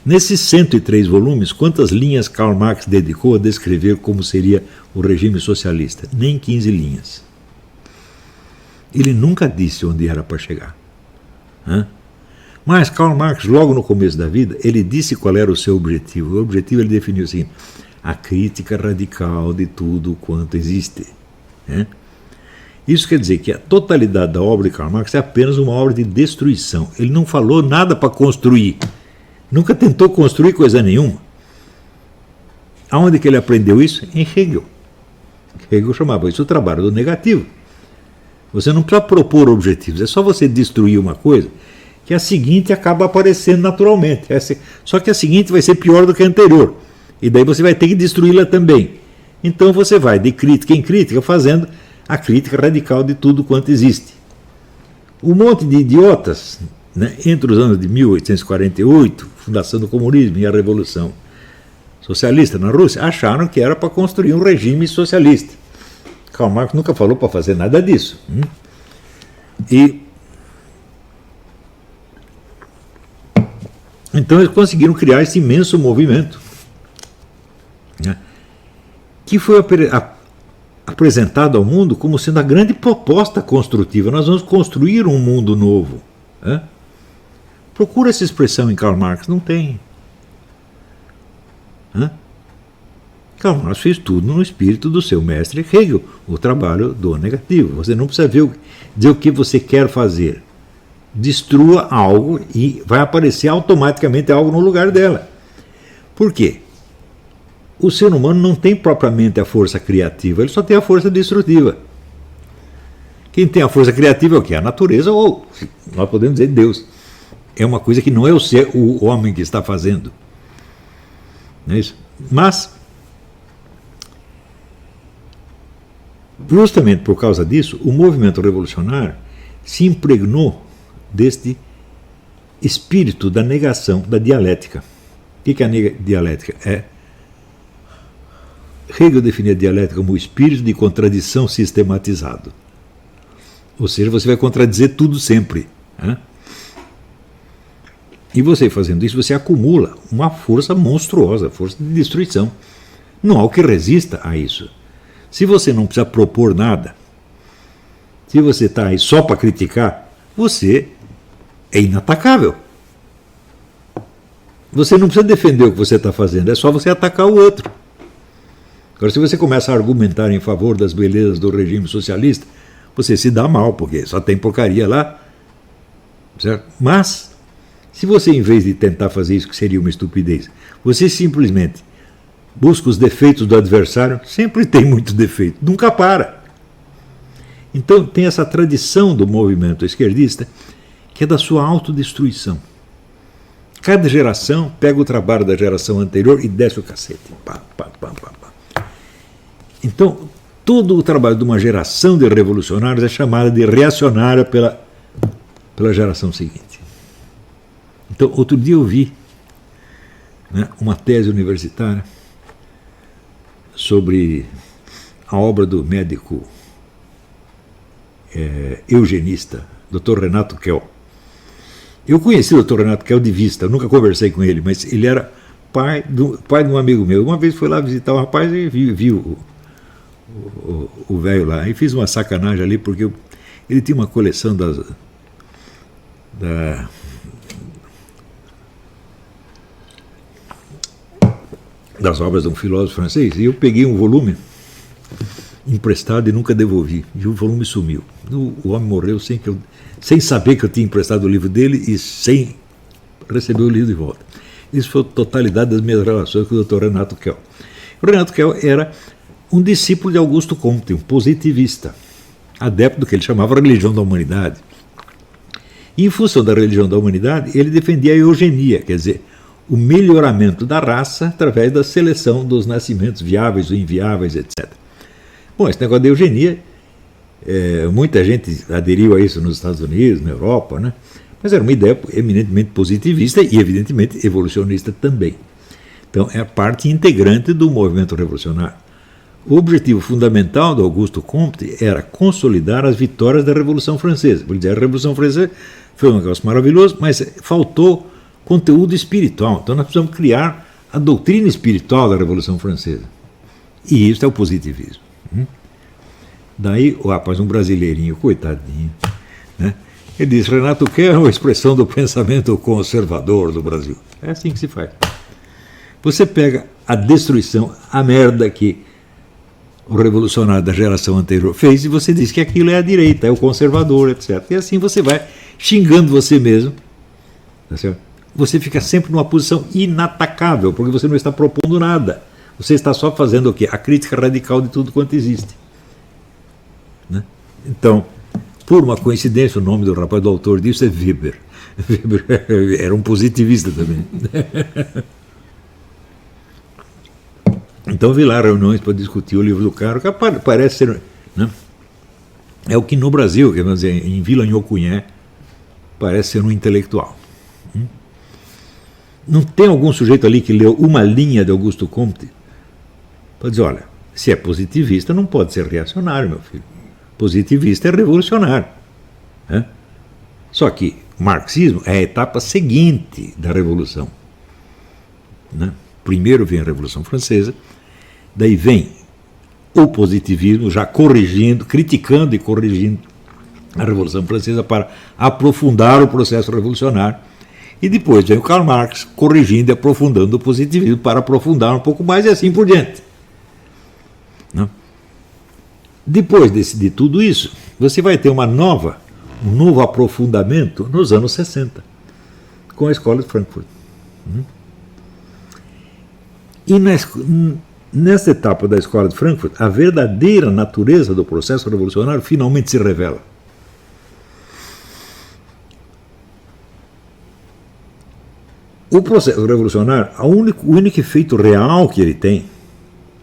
Nesses 103 volumes, quantas linhas Karl Marx dedicou a descrever como seria o regime socialista? Nem 15 linhas. Ele nunca disse onde era para chegar. Mas Karl Marx, logo no começo da vida, ele disse qual era o seu objetivo. O objetivo ele definiu assim: a crítica radical de tudo quanto existe. Isso quer dizer que a totalidade da obra de Karl Marx é apenas uma obra de destruição. Ele não falou nada para construir. Nunca tentou construir coisa nenhuma. Aonde que ele aprendeu isso? Em Hegel. Hegel chamava isso o trabalho do negativo. Você não precisa propor objetivos, é só você destruir uma coisa que a seguinte acaba aparecendo naturalmente. Só que a seguinte vai ser pior do que a anterior. E daí você vai ter que destruí-la também. Então você vai de crítica em crítica fazendo a crítica radical de tudo quanto existe. Um monte de idiotas, né, entre os anos de 1848, fundação do comunismo e a Revolução Socialista na Rússia, acharam que era para construir um regime socialista. Karl Marx nunca falou para fazer nada disso. E então eles conseguiram criar esse imenso movimento, né, que foi apresentado ao mundo como sendo a grande proposta construtiva. Nós vamos construir um mundo novo. Procura essa expressão em Karl Marx, não tem. Karl Marx fez tudo no espírito do seu mestre Hegel, o trabalho do negativo. Você não precisa dizer o que você quer fazer. Destrua algo e vai aparecer automaticamente algo no lugar dela. Por quê? O ser humano não tem propriamente a força criativa, ele só tem a força destrutiva. Quem tem a força criativa é o quê? A natureza, ou nós podemos dizer Deus. É uma coisa que não é o homem que está fazendo. Não é isso? Mas, justamente por causa disso, o movimento revolucionário se impregnou deste espírito da negação, da dialética. O que é a dialética? Hegel definia a dialética como o espírito de contradição sistematizado. Ou seja, você vai contradizer tudo sempre. E você fazendo isso, você acumula uma força monstruosa, força de destruição. Não há o que resista a isso. Se você não precisa propor nada, se você está aí só para criticar, você é inatacável. Você não precisa defender o que você está fazendo, é só você atacar o outro. Agora, se você começa a argumentar em favor das belezas do regime socialista, você se dá mal, porque só tem porcaria lá. Certo? Mas, se você, em vez de tentar fazer isso, que seria uma estupidez, você simplesmente busca os defeitos do adversário, sempre tem muito defeito, nunca para. Então, tem essa tradição do movimento esquerdista, que é da sua autodestruição. Cada geração pega o trabalho da geração anterior e desce o cacete. Pá, pá, pá, pá, pá. Então, todo o trabalho de uma geração de revolucionários é chamada de reacionária pela geração seguinte. Então, outro dia eu vi, né, uma tese universitária sobre a obra do médico eugenista, Dr. Renato Kell. Eu conheci o Dr. Renato Kell de vista, eu nunca conversei com ele, mas ele era pai de um amigo meu. Uma vez fui lá visitar o rapaz e vi o velho lá. E fiz uma sacanagem ali, porque ele tinha uma coleção das obras de um filósofo francês, e eu peguei um volume emprestado e nunca devolvi, e o volume sumiu. O homem morreu sem saber que eu tinha emprestado o livro dele e sem receber o livro de volta. Isso foi a totalidade das minhas relações com o Dr. Renato Kell. O Renato Kell era um discípulo de Augusto Comte, um positivista, adepto do que ele chamava religião da humanidade. E, em função da religião da humanidade, ele defendia a eugenia, quer dizer, o melhoramento da raça através da seleção dos nascimentos viáveis ou inviáveis, etc. Bom, esse negócio de eugenia, muita gente aderiu a isso nos Estados Unidos, na Europa, né? Mas era uma ideia eminentemente positivista e, evidentemente, evolucionista também. Então, é a parte integrante do movimento revolucionário. O objetivo fundamental do Augusto Comte era consolidar as vitórias da Revolução Francesa. Por dizer, a Revolução Francesa foi um negócio maravilhoso, mas faltou conteúdo espiritual. Então, nós precisamos criar a doutrina espiritual da Revolução Francesa. E isso é o positivismo. Daí, o rapaz, um brasileirinho, coitadinho, né? Ele diz, Renato Kell é uma expressão do pensamento conservador do Brasil. É assim que se faz. Você pega a destruição, a merda que o revolucionário da geração anterior fez e você diz que aquilo é a direita, é o conservador, etc. E assim você vai xingando você mesmo. Tá certo? Você fica sempre numa posição inatacável, porque você não está propondo nada. Você está só fazendo o quê? A crítica radical de tudo quanto existe. Né? Então, por uma coincidência, o nome do rapaz, do autor disso é Weber. Weber era um positivista também. Então vi lá reuniões para discutir o livro do cara, que parece ser, né? É o que no Brasil, quer dizer, em Vila Nhocuné, parece ser um intelectual. Não tem algum sujeito ali que leu uma linha de Augusto Comte para dizer, olha, se é positivista não pode ser reacionário, meu filho. Positivista é revolucionário. Né? Só que o marxismo é a etapa seguinte da revolução. Né? Primeiro vem a Revolução Francesa, daí vem o positivismo já corrigindo, criticando e corrigindo a Revolução Francesa para aprofundar o processo revolucionário. E depois vem o Karl Marx corrigindo e aprofundando o positivismo para aprofundar um pouco mais e assim por diante. Né? Depois de tudo isso, você vai ter um novo aprofundamento nos anos 60, com a Escola de Frankfurt. E nessa etapa da Escola de Frankfurt, a verdadeira natureza do processo revolucionário finalmente se revela. O processo revolucionário, o único efeito real que ele tem,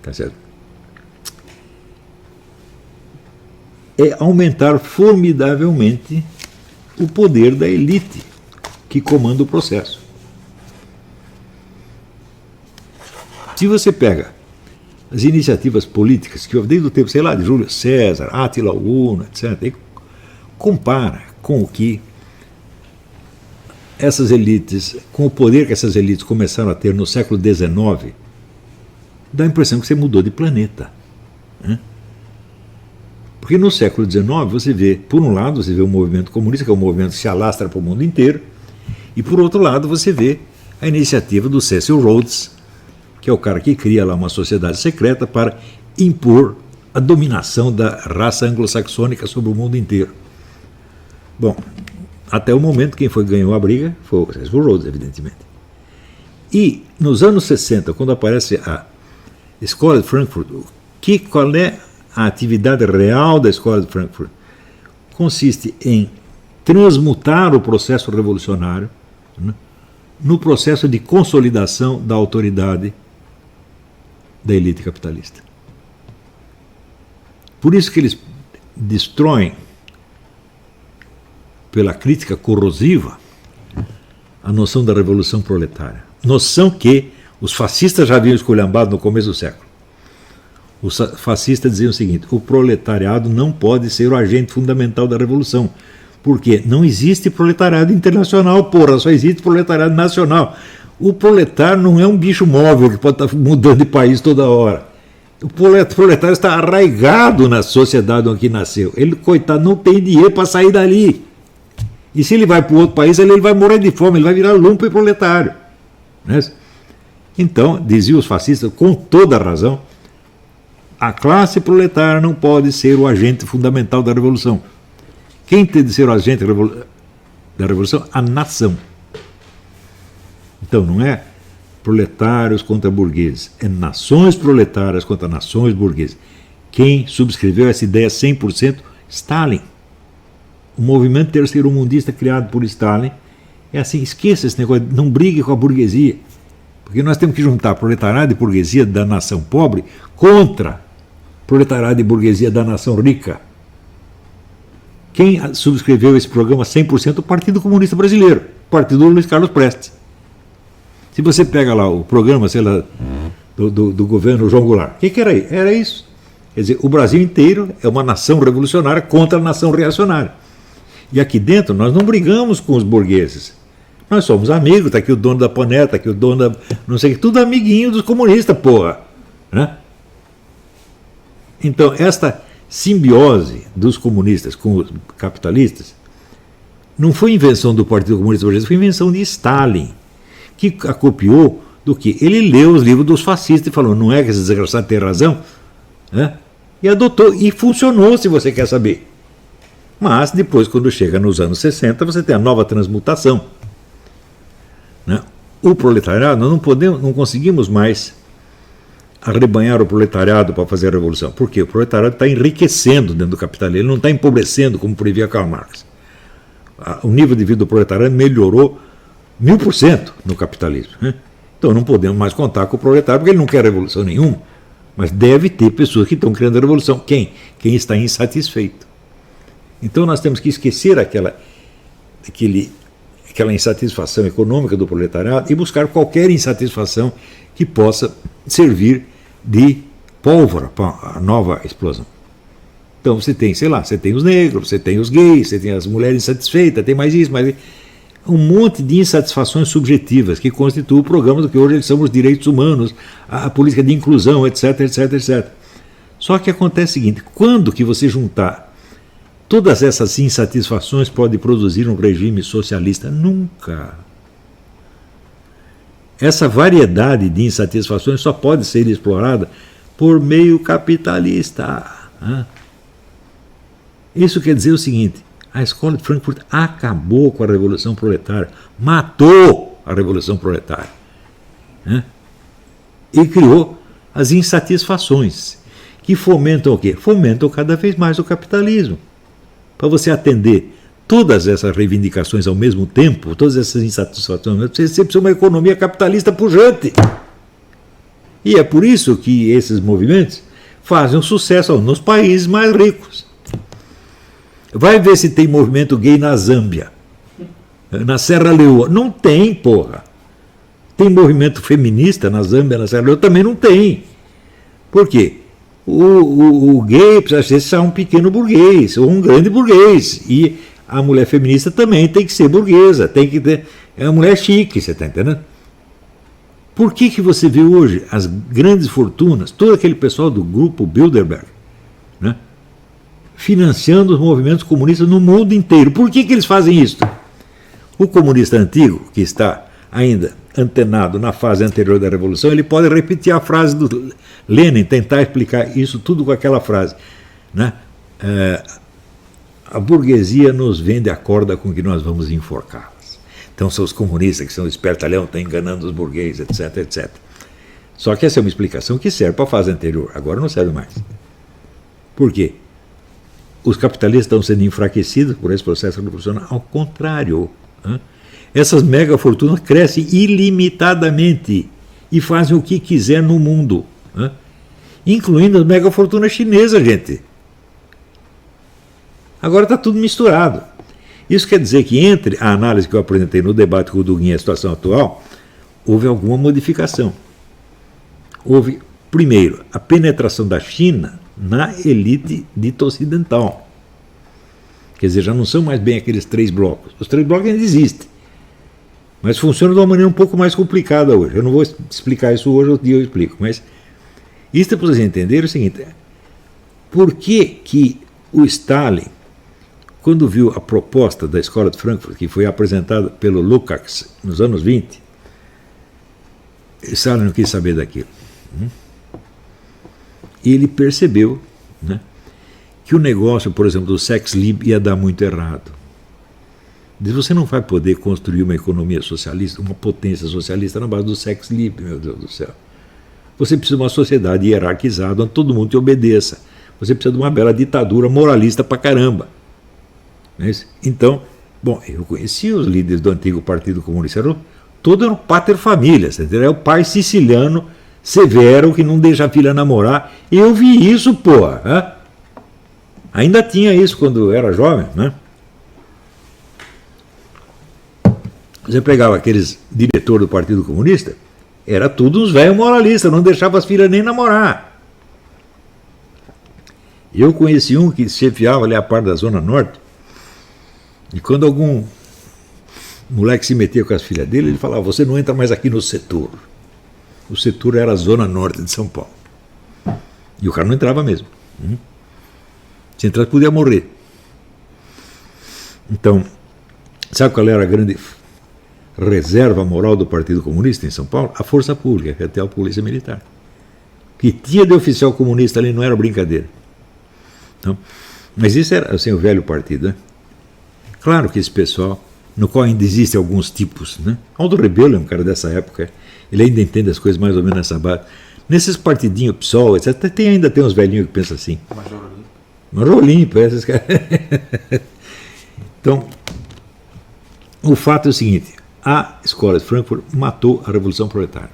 tá certo? É aumentar formidavelmente o poder da elite que comanda o processo. Se você pega as iniciativas políticas que houve desde o tempo, sei lá, de Júlio César, Átila Uno, etc., e compara com o que essas elites, com o poder que essas elites começaram a ter no século XIX, dá a impressão que você mudou de planeta. Né? Porque no século XIX você vê, por um lado, você vê o movimento comunista, que é um movimento que se alastra para o mundo inteiro, e por outro lado você vê a iniciativa do Cecil Rhodes, que é o cara que cria lá uma sociedade secreta para impor a dominação da raça anglo-saxônica sobre o mundo inteiro. Bom, até o momento quem ganhou a briga foi o Cecil Rhodes, evidentemente. E nos anos 60, quando aparece a Escola de Frankfurt, qual é a atividade real da Escola de Frankfurt? Consiste em transmutar o processo revolucionário, né, no processo de consolidação da autoridade da elite capitalista. Por isso que eles destroem, pela crítica corrosiva, a noção da revolução proletária. Noção que os fascistas já haviam esculhambado no começo do século. Os fascistas diziam o seguinte: o proletariado não pode ser o agente fundamental da revolução, porque não existe proletariado internacional, porra, só existe proletariado nacional. O proletário não é um bicho móvel que pode estar mudando de país toda hora. O proletário está arraigado na sociedade onde nasceu. Ele, coitado, não tem dinheiro para sair dali. E se ele vai para outro país, ele vai morrer de fome, ele vai virar lumpen proletário. Né? Então, diziam os fascistas, com toda a razão, a classe proletária não pode ser o agente fundamental da revolução. Quem tem de ser o agente da revolução? A nação. Então, não é proletários contra burgueses, é nações proletárias contra nações burguesas. Quem subscreveu essa ideia 100%? Stalin. O movimento terceiro-mundista criado por Stalin é assim: esqueça esse negócio, não brigue com a burguesia, porque nós temos que juntar proletariado e burguesia da nação pobre contra proletariado e burguesia da nação rica. Quem subscreveu esse programa 100%? O Partido Comunista Brasileiro, o partido do Luiz Carlos Prestes. Se você pega lá o programa, sei lá, do governo João Goulart, o que era isso? Era isso. Quer dizer, o Brasil inteiro é uma nação revolucionária contra a nação reacionária. E aqui dentro nós não brigamos com os burgueses. Nós somos amigos, está aqui o dono da Paneta, está aqui o dono da... não sei o que, tudo amiguinho dos comunistas, porra. Né? Então, esta simbiose dos comunistas com os capitalistas não foi invenção do Partido Comunista Brasileiro, foi invenção de Stalin, que a copiou do que? Ele leu os livros dos fascistas e falou: não é que esse desgraçado tem razão? Né? E adotou, e funcionou, se você quer saber. Mas depois, quando chega nos anos 60, você tem a nova transmutação. Né? O proletariado, nós não conseguimos mais arrebanhar o proletariado para fazer a revolução. Por quê? O proletariado está enriquecendo dentro do capitalismo, ele não está empobrecendo, como previa Karl Marx. O nível de vida do proletariado melhorou 1000% no capitalismo. Né? Então não podemos mais contar com o proletário, porque ele não quer revolução nenhuma. Mas deve ter pessoas que estão criando a revolução. Quem? Quem está insatisfeito. Então nós temos que esquecer aquela insatisfação econômica do proletariado e buscar qualquer insatisfação que possa servir de pólvora para a nova explosão. Então você tem, sei lá, você tem os negros, você tem os gays, você tem as mulheres insatisfeitas, tem mais isso, mais um monte de insatisfações subjetivas que constituem o programa do que hoje eles são os direitos humanos, a política de inclusão, etc, etc, etc. Só que acontece o seguinte: quando que você juntar todas essas insatisfações pode produzir um regime socialista? Nunca. Essa variedade de insatisfações só pode ser explorada por meio capitalista. Isso quer dizer o seguinte: a escola de Frankfurt acabou com a Revolução Proletária, matou a Revolução Proletária. E criou as insatisfações, que fomentam o quê? Fomentam cada vez mais o capitalismo. Para você atender todas essas reivindicações ao mesmo tempo, todas essas insatisfações, você precisa de uma economia capitalista pujante. E é por isso que esses movimentos fazem um sucesso nos países mais ricos. Vai ver se tem movimento gay na Zâmbia, na Serra Leoa. Não tem, porra. Tem movimento feminista na Zâmbia, na Serra Leoa? Também não tem. Por quê? O gay precisa ser um pequeno burguês, ou um grande burguês. E a mulher feminista também tem que ser burguesa, tem que ter. É uma mulher chique, você está entendendo? Por que você vê hoje as grandes fortunas, todo aquele pessoal do grupo Bilderberg, né, financiando os movimentos comunistas no mundo inteiro? Por que eles fazem isso? O comunista antigo, que está ainda antenado na fase anterior da Revolução, ele pode repetir a frase do Lenin, tentar explicar isso tudo com aquela frase. Né? A burguesia nos vende a corda com que nós vamos enforcá-las. Então são os comunistas que são espertalhão, estão enganando os burgueses, etc, etc. Só que essa é uma explicação que serve para a fase anterior, agora não serve mais. Por quê? Os capitalistas estão sendo enfraquecidos por esse processo revolucionário. Ao contrário, essas mega fortunas crescem ilimitadamente e fazem o que quiser no mundo, incluindo as mega fortunas chinesas, gente. Agora está tudo misturado. Isso quer dizer que entre a análise que eu apresentei no debate com o Duguin e a situação atual, houve alguma modificação. Houve, primeiro, a penetração da China na elite dita ocidental. Quer dizer, já não são mais bem aqueles 3 blocos. Os 3 blocos ainda existem, mas funcionam de uma maneira um pouco mais complicada hoje. Eu não vou explicar isso hoje, outro dia eu explico. Mas isso é para vocês entenderem o seguinte: por que o Stalin, quando viu a proposta da Escola de Frankfurt, que foi apresentada pelo Lukács nos anos 20, Stalin não quis saber daquilo. E ele percebeu, né, que o negócio, por exemplo, do sex lib ia dar muito errado. Diz, você não vai poder construir uma economia socialista, uma potência socialista na base do sex lib, meu Deus do céu. Você precisa de uma sociedade hierarquizada onde todo mundo te obedeça. Você precisa de uma bela ditadura moralista pra caramba. Então, bom, eu conheci os líderes do antigo Partido Comunista, todos eram pater familias, era o pai siciliano severo que não deixa a filha namorar. Eu vi isso, porra. Né? Ainda tinha isso quando eu era jovem, né? Você pegava aqueles diretores do Partido Comunista, era tudo uns velhos moralistas, não deixava as filhas nem namorar. Eu conheci um que chefiava ali a parte da Zona Norte, e quando algum moleque se metia com as filhas dele, ele falava, você não entra mais aqui no setor. O setor era a Zona Norte de São Paulo. E o cara não entrava mesmo. Se entrasse, podia morrer. Então, sabe qual era a grande reserva moral do Partido Comunista em São Paulo? A força pública, que até a polícia militar. O que tinha de oficial comunista ali não era brincadeira. Então, mas isso era assim, o velho partido. Né? Claro que esse pessoal, no qual ainda existem alguns tipos, né? Aldo Rebelo é um cara dessa época, ele ainda entende as coisas mais ou menos nessa base. Nesses partidinhos PSOL, etc., ainda tem uns velhinhos que pensam assim. Major Olímpio, esses caras. Então, o fato é o seguinte, a Escola de Frankfurt matou a Revolução Proletária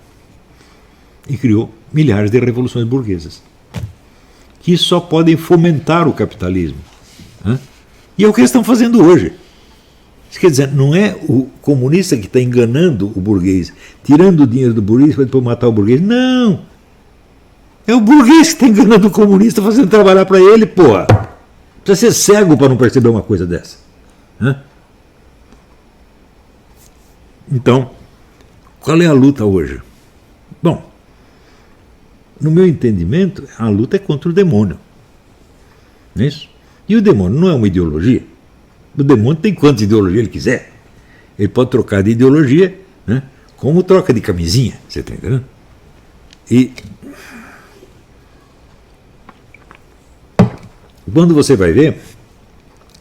e criou milhares de revoluções burguesas, que só podem fomentar o capitalismo. Né? E é o que eles estão fazendo hoje. Isso quer dizer, não é o comunista que está enganando o burguês, tirando o dinheiro do burguês para depois matar o burguês. Não! É o burguês que está enganando o comunista, fazendo trabalhar para ele, porra! Precisa ser cego para não perceber uma coisa dessa. Né? Então, qual é a luta hoje? Bom, no meu entendimento, a luta é contra o demônio. Não é isso? E o demônio não é uma ideologia. O demônio tem quantas ideologias ele quiser. Ele pode trocar de ideologia, né? Como troca de camisinha, você está entendendo? E quando você vai ver,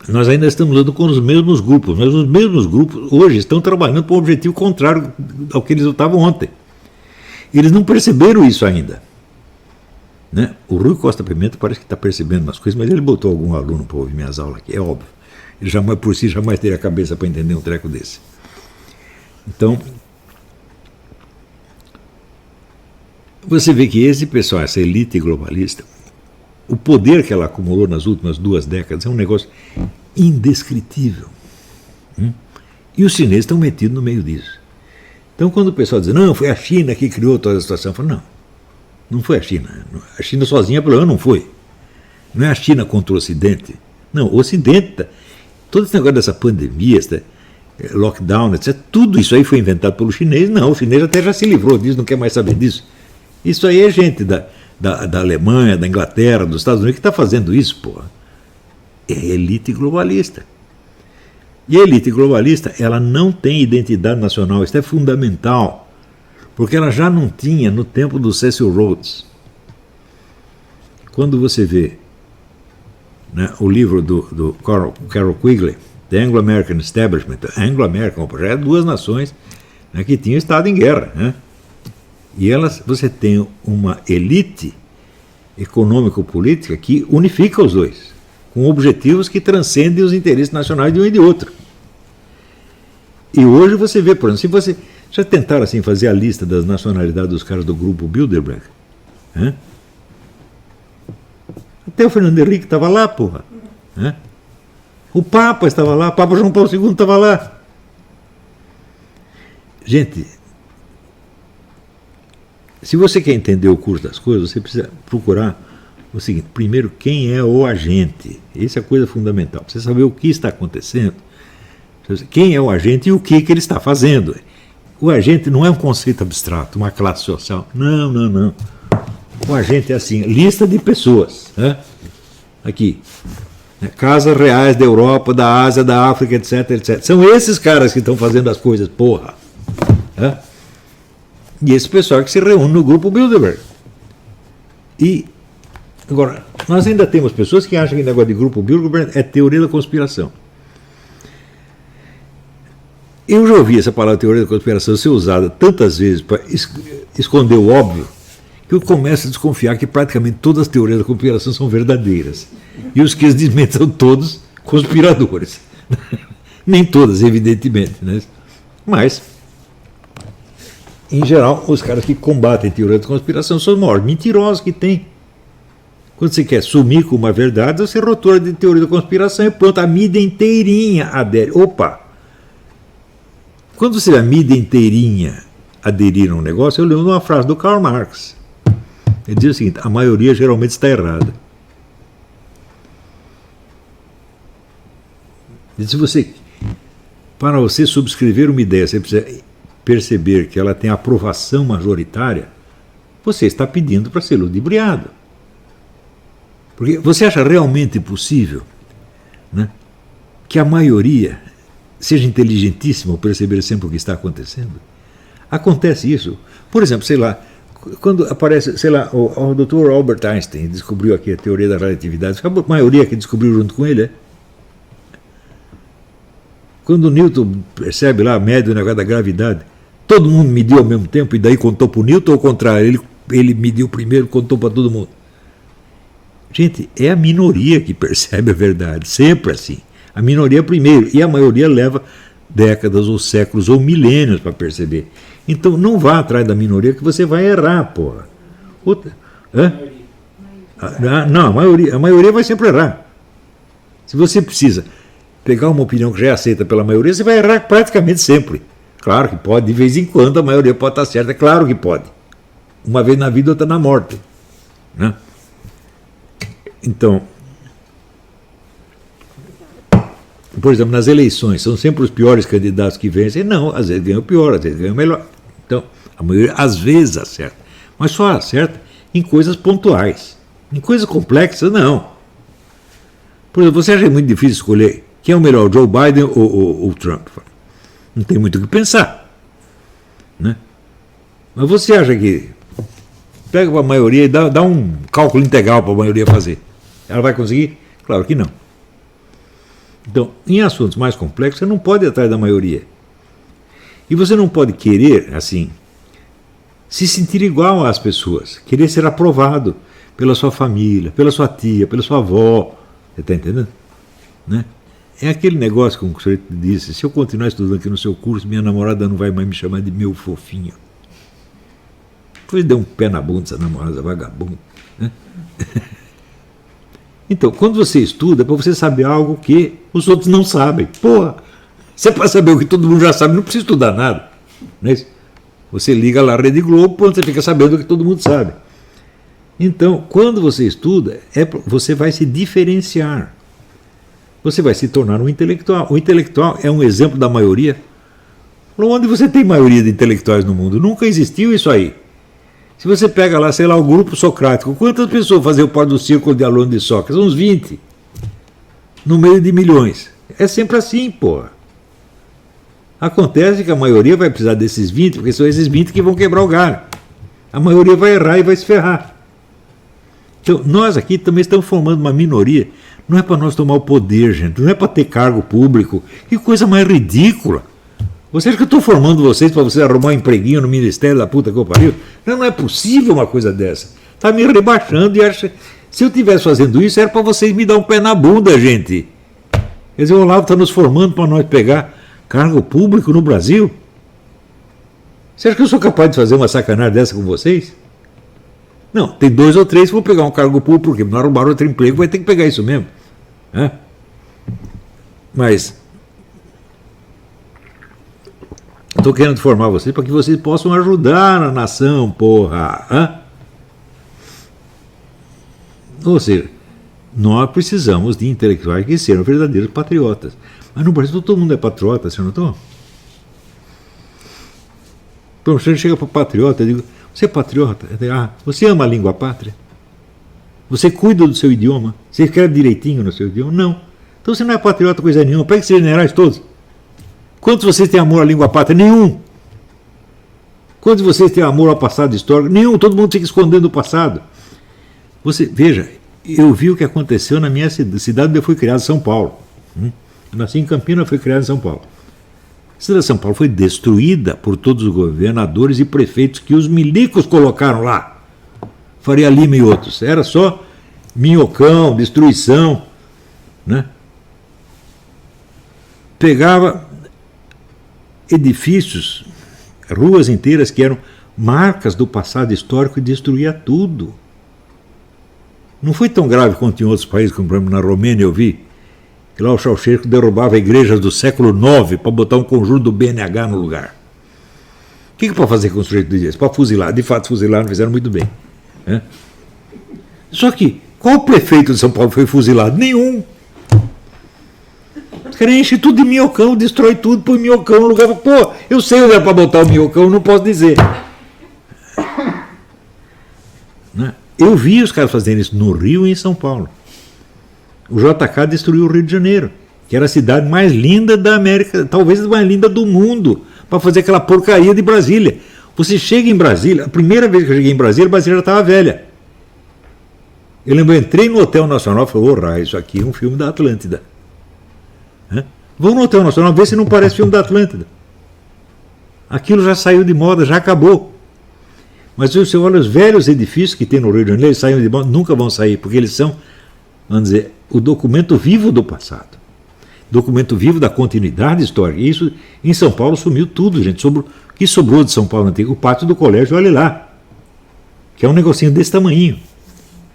nós ainda estamos lutando com os mesmos grupos, mas os mesmos grupos hoje estão trabalhando para um objetivo contrário ao que eles lutavam ontem. Eles não perceberam isso ainda. Né? O Rui Costa Pimenta parece que está percebendo umas coisas, mas ele botou algum aluno para ouvir minhas aulas aqui, é óbvio. Ele jamais, por si, jamais teria a cabeça para entender um treco desse. Então, você vê que esse pessoal, essa elite globalista, o poder que ela acumulou nas últimas 2 décadas é um negócio indescritível. E os chineses estão metidos no meio disso. Então, quando o pessoal diz, não, foi a China que criou toda a situação, eu falo, não foi a China. A China sozinha, pelo menos, não foi. Não é a China contra o Ocidente. Não, o Ocidente, todo esse negócio dessa pandemia, esse lockdown, etc., tudo isso aí foi inventado pelo chinês. Não, o chinês até já se livrou disso, não quer mais saber disso. Isso aí é gente da Alemanha, da Inglaterra, dos Estados Unidos que está fazendo isso, porra. É elite globalista. E a elite globalista, ela não tem identidade nacional, isso é fundamental, porque ela já não tinha no tempo do Cecil Rhodes. Quando você vê, né, o livro do Carroll Quigley, The Anglo-American Establishment, Anglo-American, já é 2 nações, né, que tinham estado em guerra, né? E você tem uma elite econômico-política que unifica os dois, com objetivos que transcendem os interesses nacionais de um e de outro. E hoje você vê, por exemplo, se você já tentaram assim, fazer a lista das nacionalidades dos caras do grupo Bilderberg? Né? Até o Fernando Henrique estava lá, porra. Né? O Papa estava lá, o Papa João Paulo II estava lá. Gente, se você quer entender o curso das coisas, você precisa procurar o seguinte: primeiro, quem é o agente? Essa é a coisa fundamental. Você saber o que está acontecendo, quem é o agente e o que ele está fazendo. O agente não é um conceito abstrato, uma classe social. Não, não, não. O agente é assim, lista de pessoas. Né? Aqui. Casas reais da Europa, da Ásia, da África, etc, etc. São esses caras que estão fazendo as coisas, porra. Né? E esse pessoal que se reúne no grupo Bilderberg. E, agora, nós ainda temos pessoas que acham que o negócio de grupo Bilderberg é teoria da conspiração. Eu já ouvi essa palavra teoria da conspiração ser usada tantas vezes para esconder o óbvio, que eu começo a desconfiar que praticamente todas as teorias da conspiração são verdadeiras. E os que as desmentem são todos conspiradores. Nem todas, evidentemente. Né? Mas, em geral, os caras que combatem teoria da conspiração são os maiores mentirosos que tem. Quando você quer sumir com uma verdade, você rotura de teoria da conspiração e pronto, a mídia inteirinha adere. Opa! Quando você vê a mídia inteirinha aderir a um negócio, eu lembro de uma frase do Karl Marx. Ele diz o seguinte: a maioria geralmente está errada. Ele diz, para você subscrever uma ideia, você precisa perceber que ela tem aprovação majoritária, você está pedindo para ser ludibriado. Porque você acha realmente possível, né, que a maioria seja inteligentíssima ao perceber sempre o que está acontecendo? Acontece isso. Por exemplo, sei lá, quando aparece, sei lá, o Dr. Albert Einstein descobriu aqui a teoria da relatividade, a maioria que descobriu junto com ele, Quando o Newton percebe lá, mede o negócio da gravidade, todo mundo mediu ao mesmo tempo e daí contou para o Newton, ou ao contrário, ele mediu primeiro e contou para todo mundo. Gente, é a minoria que percebe a verdade, sempre assim. A minoria primeiro, e a maioria leva décadas ou séculos ou milênios para perceber. Então não vá atrás da minoria que você vai errar, porra. Não, a maioria vai sempre errar. Se você precisa pegar uma opinião que já é aceita pela maioria, você vai errar praticamente sempre. Claro que pode, de vez em quando a maioria pode estar certa, é claro que pode. Uma vez na vida, outra na morte. Né? Então, por exemplo, nas eleições, são sempre os piores candidatos que vencem? Não, às vezes ganham o pior, às vezes ganham o melhor. Então, a maioria às vezes acerta, mas só acerta em coisas pontuais. Em coisas complexas, não. Por exemplo, você acha muito difícil escolher quem é o melhor, o Joe Biden ou o Trump? Não tem muito o que pensar. Né? Mas você acha que pega para a maioria e dá um cálculo integral para a maioria fazer? Ela vai conseguir? Claro que não. Então, em assuntos mais complexos, você não pode ir atrás da maioria. E você não pode querer, assim, se sentir igual às pessoas, querer ser aprovado pela sua família, pela sua tia, pela sua avó. Você está entendendo? Né? É aquele negócio, como o senhor disse, se eu continuar estudando aqui no seu curso, minha namorada não vai mais me chamar de meu fofinho. Depois deu um pé na bunda essa namorada vagabunda. Né? Então, quando você estuda, é para você saber algo que os outros não sabem. Porra, você é para saber o que todo mundo já sabe, não precisa estudar nada. Não é isso? Você liga lá a Rede Globo, pronto, você fica sabendo o que todo mundo sabe. Então, quando você estuda, você vai se diferenciar. Você vai se tornar um intelectual. O intelectual é um exemplo da maioria. Onde você tem maioria de intelectuais no mundo? Nunca existiu isso aí. Se você pega lá, sei lá, o grupo socrático, quantas pessoas faziam parte do círculo de alunos de Sócrates? Uns 20. No meio de milhões. É sempre assim, porra. Acontece que a maioria vai precisar desses 20, porque são esses 20 que vão quebrar o galho. A maioria vai errar e vai se ferrar. Então, nós aqui também estamos formando uma minoria. Não é para nós tomar o poder, gente. Não é para ter cargo público. Que coisa mais ridícula. Você acha que eu estou formando vocês para vocês arrumar um empreguinho no ministério da puta que eu pariu? Não é possível uma coisa dessa. Está me rebaixando e acha... Se eu estivesse fazendo isso, era para vocês me dar um pé na bunda, gente. Quer dizer, o Olavo está nos formando para nós pegar cargo público no Brasil? Você acha que eu sou capaz de fazer uma sacanagem dessa com vocês? Não, tem 2 ou 3 que vão pegar um cargo público, porque não arrumaram outro emprego, vai ter que pegar isso mesmo. Mas estou querendo formar vocês para que vocês possam ajudar a nação, porra. Hã? Ou seja, nós precisamos de intelectuais que sejam verdadeiros patriotas. Mas no Brasil todo mundo é patriota, você notou? Então você chega para o patriota e digo, você é patriota? Você ama a língua pátria? Você cuida do seu idioma? Você escreve direitinho no seu idioma? Não. Então você não é patriota coisa nenhuma. Pega esses generais todos. Quantos de vocês têm amor à língua pátria? Nenhum. Quantos de vocês têm amor ao passado histórico? Nenhum. Todo mundo fica escondendo o passado. Você, veja, eu vi o que aconteceu na minha cidade onde eu fui criado, São Paulo. Eu nasci em Campinas, fui criado em São Paulo. A cidade de São Paulo foi destruída por todos os governadores e prefeitos que os milicos colocaram lá. Faria Lima e outros. Era só minhocão, destruição. Né? Pegava edifícios, ruas inteiras que eram marcas do passado histórico e destruía tudo. Não foi tão grave quanto em outros países, como por exemplo na Romênia eu vi, que lá o Ceausescu derrubava igrejas do século IX para botar um conjunto do BNH no lugar. O que pode fazer com o sujeito desse? Para fuzilar. De fato, fuzilar não fizeram muito bem. Né? Só que, qual prefeito de São Paulo foi fuzilado? Nenhum. Os caras enchem tudo de minhocão, destrói tudo, põe minhocão no lugar. Pô, eu sei onde é para botar o minhocão, não posso dizer. Né? Eu vi os caras fazendo isso no Rio e em São Paulo. O JK destruiu o Rio de Janeiro, que era a cidade mais linda da América, talvez a mais linda do mundo, para fazer aquela porcaria de Brasília. Você chega em Brasília, a primeira vez que eu cheguei em Brasília, Brasília já estava velha. Eu lembro, eu entrei no Hotel Nacional e falei, isso aqui é um filme da Atlântida. Vou no Hotel Nacional ver se não parece filme da Atlântida. Aquilo já saiu de moda, já acabou. Mas você olha os velhos edifícios que tem no Rio de Janeiro, eles saem de moda, nunca vão sair, porque eles são, vamos dizer, o documento vivo do passado. Documento vivo da continuidade histórica. E isso, em São Paulo, sumiu tudo, gente. O que sobrou de São Paulo antigo? O pátio do colégio, olha lá. Que é um negocinho desse tamanhinho.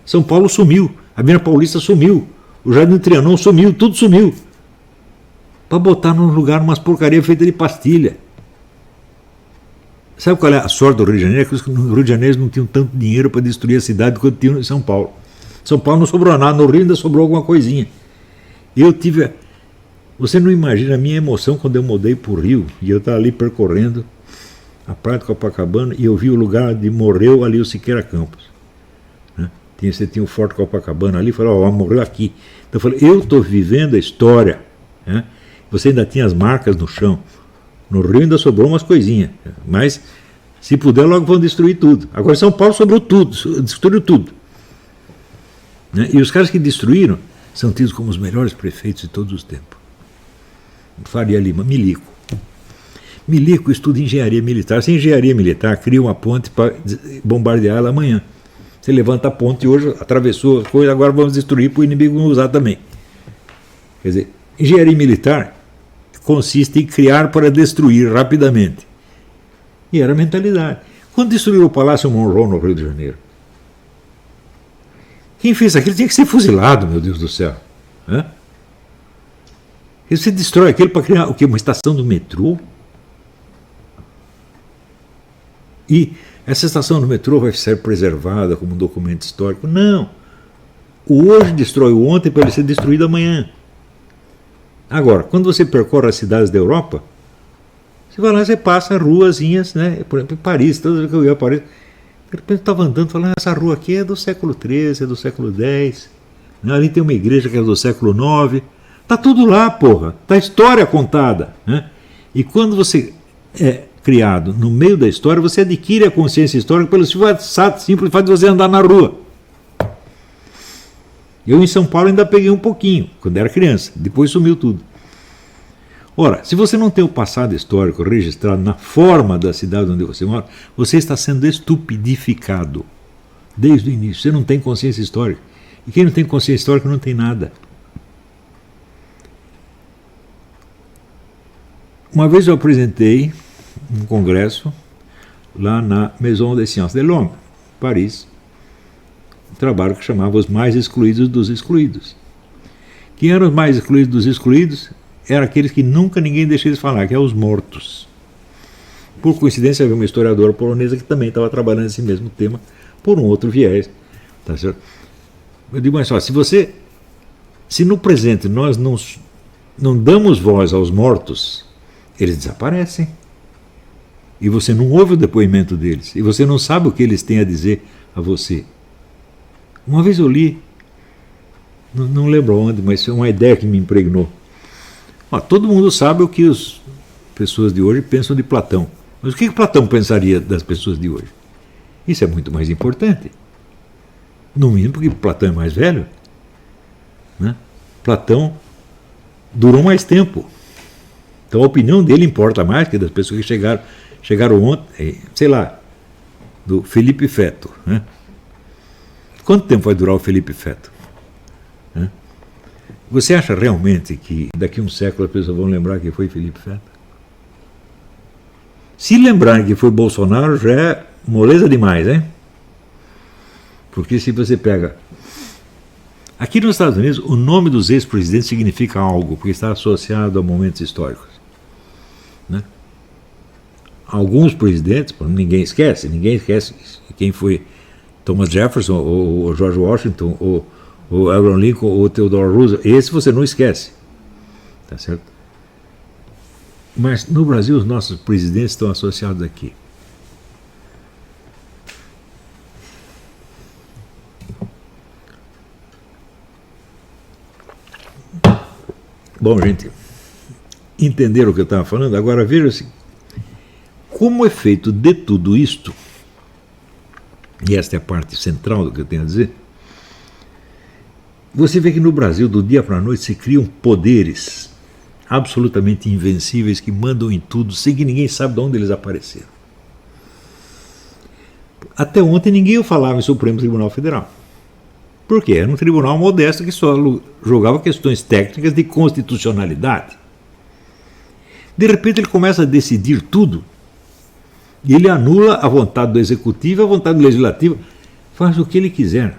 São Paulo sumiu. A Avenida Paulista sumiu. O Jardim Trianon sumiu. Tudo sumiu. Para botar num lugar umas porcarias feitas de pastilha. Sabe qual é a sorte do Rio de Janeiro? É que no Rio de Janeiro não tinham tanto dinheiro para destruir a cidade quanto tinham em São Paulo. São Paulo não sobrou nada, no Rio ainda sobrou alguma coisinha. Eu tive... Você não imagina a minha emoção quando eu mudei para o Rio, e eu estava ali percorrendo a praia de Copacabana, e eu vi o lugar onde morreu ali o Siqueira Campos. Né? Você tinha o Forte Copacabana ali, falei, morreu aqui. Então eu falei, eu estou vivendo a história. Né? Você ainda tinha as marcas no chão. No Rio ainda sobrou umas coisinhas, mas se puder logo vão destruir tudo. Agora São Paulo sobrou tudo, destruiu tudo. Né? E os caras que destruíram são tidos como os melhores prefeitos de todos os tempos. Faria Lima, Milico. Milico estuda engenharia militar. Se engenharia militar cria uma ponte para bombardear ela amanhã. Você levanta a ponte hoje, atravessou a coisa, agora vamos destruir para o inimigo não usar também. Quer dizer, engenharia militar consiste em criar para destruir rapidamente. E era a mentalidade. Quando destruíram o Palácio Monroe no Rio de Janeiro, quem fez aquilo tinha que ser fuzilado, meu Deus do céu. E você destrói aquilo para criar o quê? Uma estação do metrô? E essa estação do metrô vai ser preservada como um documento histórico? Não. O hoje destrói o ontem para ele ser destruído amanhã. Agora, quando você percorre as cidades da Europa, você vai lá, você passa ruazinhas, né? Por exemplo, em Paris, toda vez que eu ia a Paris, de repente eu estava andando, falando, essa rua aqui é do século XIII, é do século X, né? Ali tem uma igreja que é do século IX, está tudo lá, porra, está a história contada. Né? E quando você é criado no meio da história, você adquire a consciência histórica pelo simples fato de você andar na rua. Eu em São Paulo ainda peguei um pouquinho, quando era criança, depois sumiu tudo. Ora, se você não tem o passado histórico registrado na forma da cidade onde você mora, você está sendo estupidificado desde o início. Você não tem consciência histórica. E quem não tem consciência histórica não tem nada. Uma vez eu apresentei um congresso lá na Maison des Sciences de l'Homme, Paris, um trabalho que chamava Os Mais Excluídos dos Excluídos. Quem eram os mais excluídos dos excluídos? eram aqueles que nunca ninguém deixou de falar, que é os mortos. Por coincidência, havia uma historiadora polonesa que também estava trabalhando nesse mesmo tema, por um outro viés. Tá certo? Eu digo, mas só, se no presente nós não damos voz aos mortos, eles desaparecem. E você não ouve o depoimento deles. E você não sabe o que eles têm a dizer a você. Uma vez eu li, não lembro onde, mas é uma ideia que me impregnou. Todo mundo sabe o que as pessoas de hoje pensam de Platão. Mas o que Platão pensaria das pessoas de hoje? Isso é muito mais importante. No mínimo porque Platão é mais velho. Né? Platão durou mais tempo. Então a opinião dele importa mais que das pessoas que chegaram ontem, sei lá, do Felipe Feto. Né? Quanto tempo vai durar o Felipe Feto? Né? Você acha realmente que daqui a um século as pessoas vão lembrar que foi Felipe Feto? Se lembrarem que foi Bolsonaro, já é moleza demais, hein? Porque se você pega... Aqui nos Estados Unidos, o nome dos ex-presidentes significa algo, porque está associado a momentos históricos. Né? Alguns presidentes, ninguém esquece quem foi Thomas Jefferson, ou George Washington, ou Abraham Lincoln, ou Theodore Roosevelt. Esse você não esquece. Tá certo? Mas no Brasil os nossos presidentes estão associados aqui. Bom, gente, entenderam o que eu estava falando? Agora veja-se como é feito de tudo isto, e esta é a parte central do que eu tenho a dizer. Você vê que no Brasil, do dia para a noite, se criam poderes absolutamente invencíveis que mandam em tudo, sem que ninguém saiba de onde eles apareceram. Até ontem ninguém falava em Supremo Tribunal Federal. Por quê? Era um tribunal modesto que só julgava questões técnicas de constitucionalidade. De repente ele começa a decidir tudo e ele anula a vontade do executivo e a vontade do legislativo, faz o que ele quiser.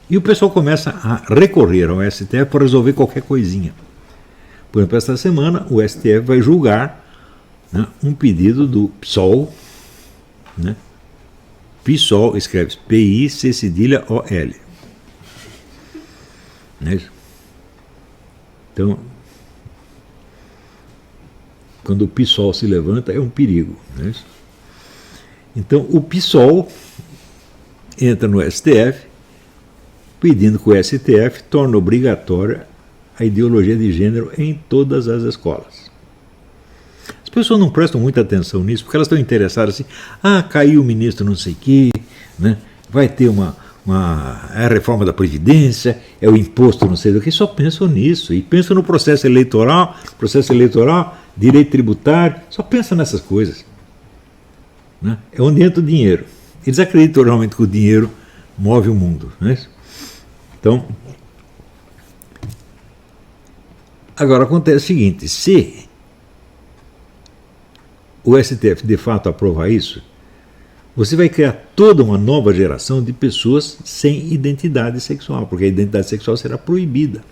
E o pessoal começa a recorrer ao STF para resolver qualquer coisinha. Por exemplo, esta semana o STF vai julgar, né, um pedido do PSOL, né? PSOL escreve P-I-C-O-L. Né? Então, quando o PSOL se levanta, é um perigo. Né? Então, o PSOL entra no STF pedindo que o STF torne obrigatória a ideologia de gênero em todas as escolas. As pessoas não prestam muita atenção nisso, porque elas estão interessadas assim, caiu o ministro não sei o quê, né? Vai ter a reforma da Previdência, é o imposto não sei do que, só pensam nisso, e pensam no processo eleitoral, direito tributário, só pensam nessas coisas. Né? É onde entra o dinheiro. Eles acreditam realmente que o dinheiro move o mundo. Né? Então, agora acontece o seguinte, se o STF de fato aprovar isso, você vai criar toda uma nova geração de pessoas sem identidade sexual, porque a identidade sexual será proibida.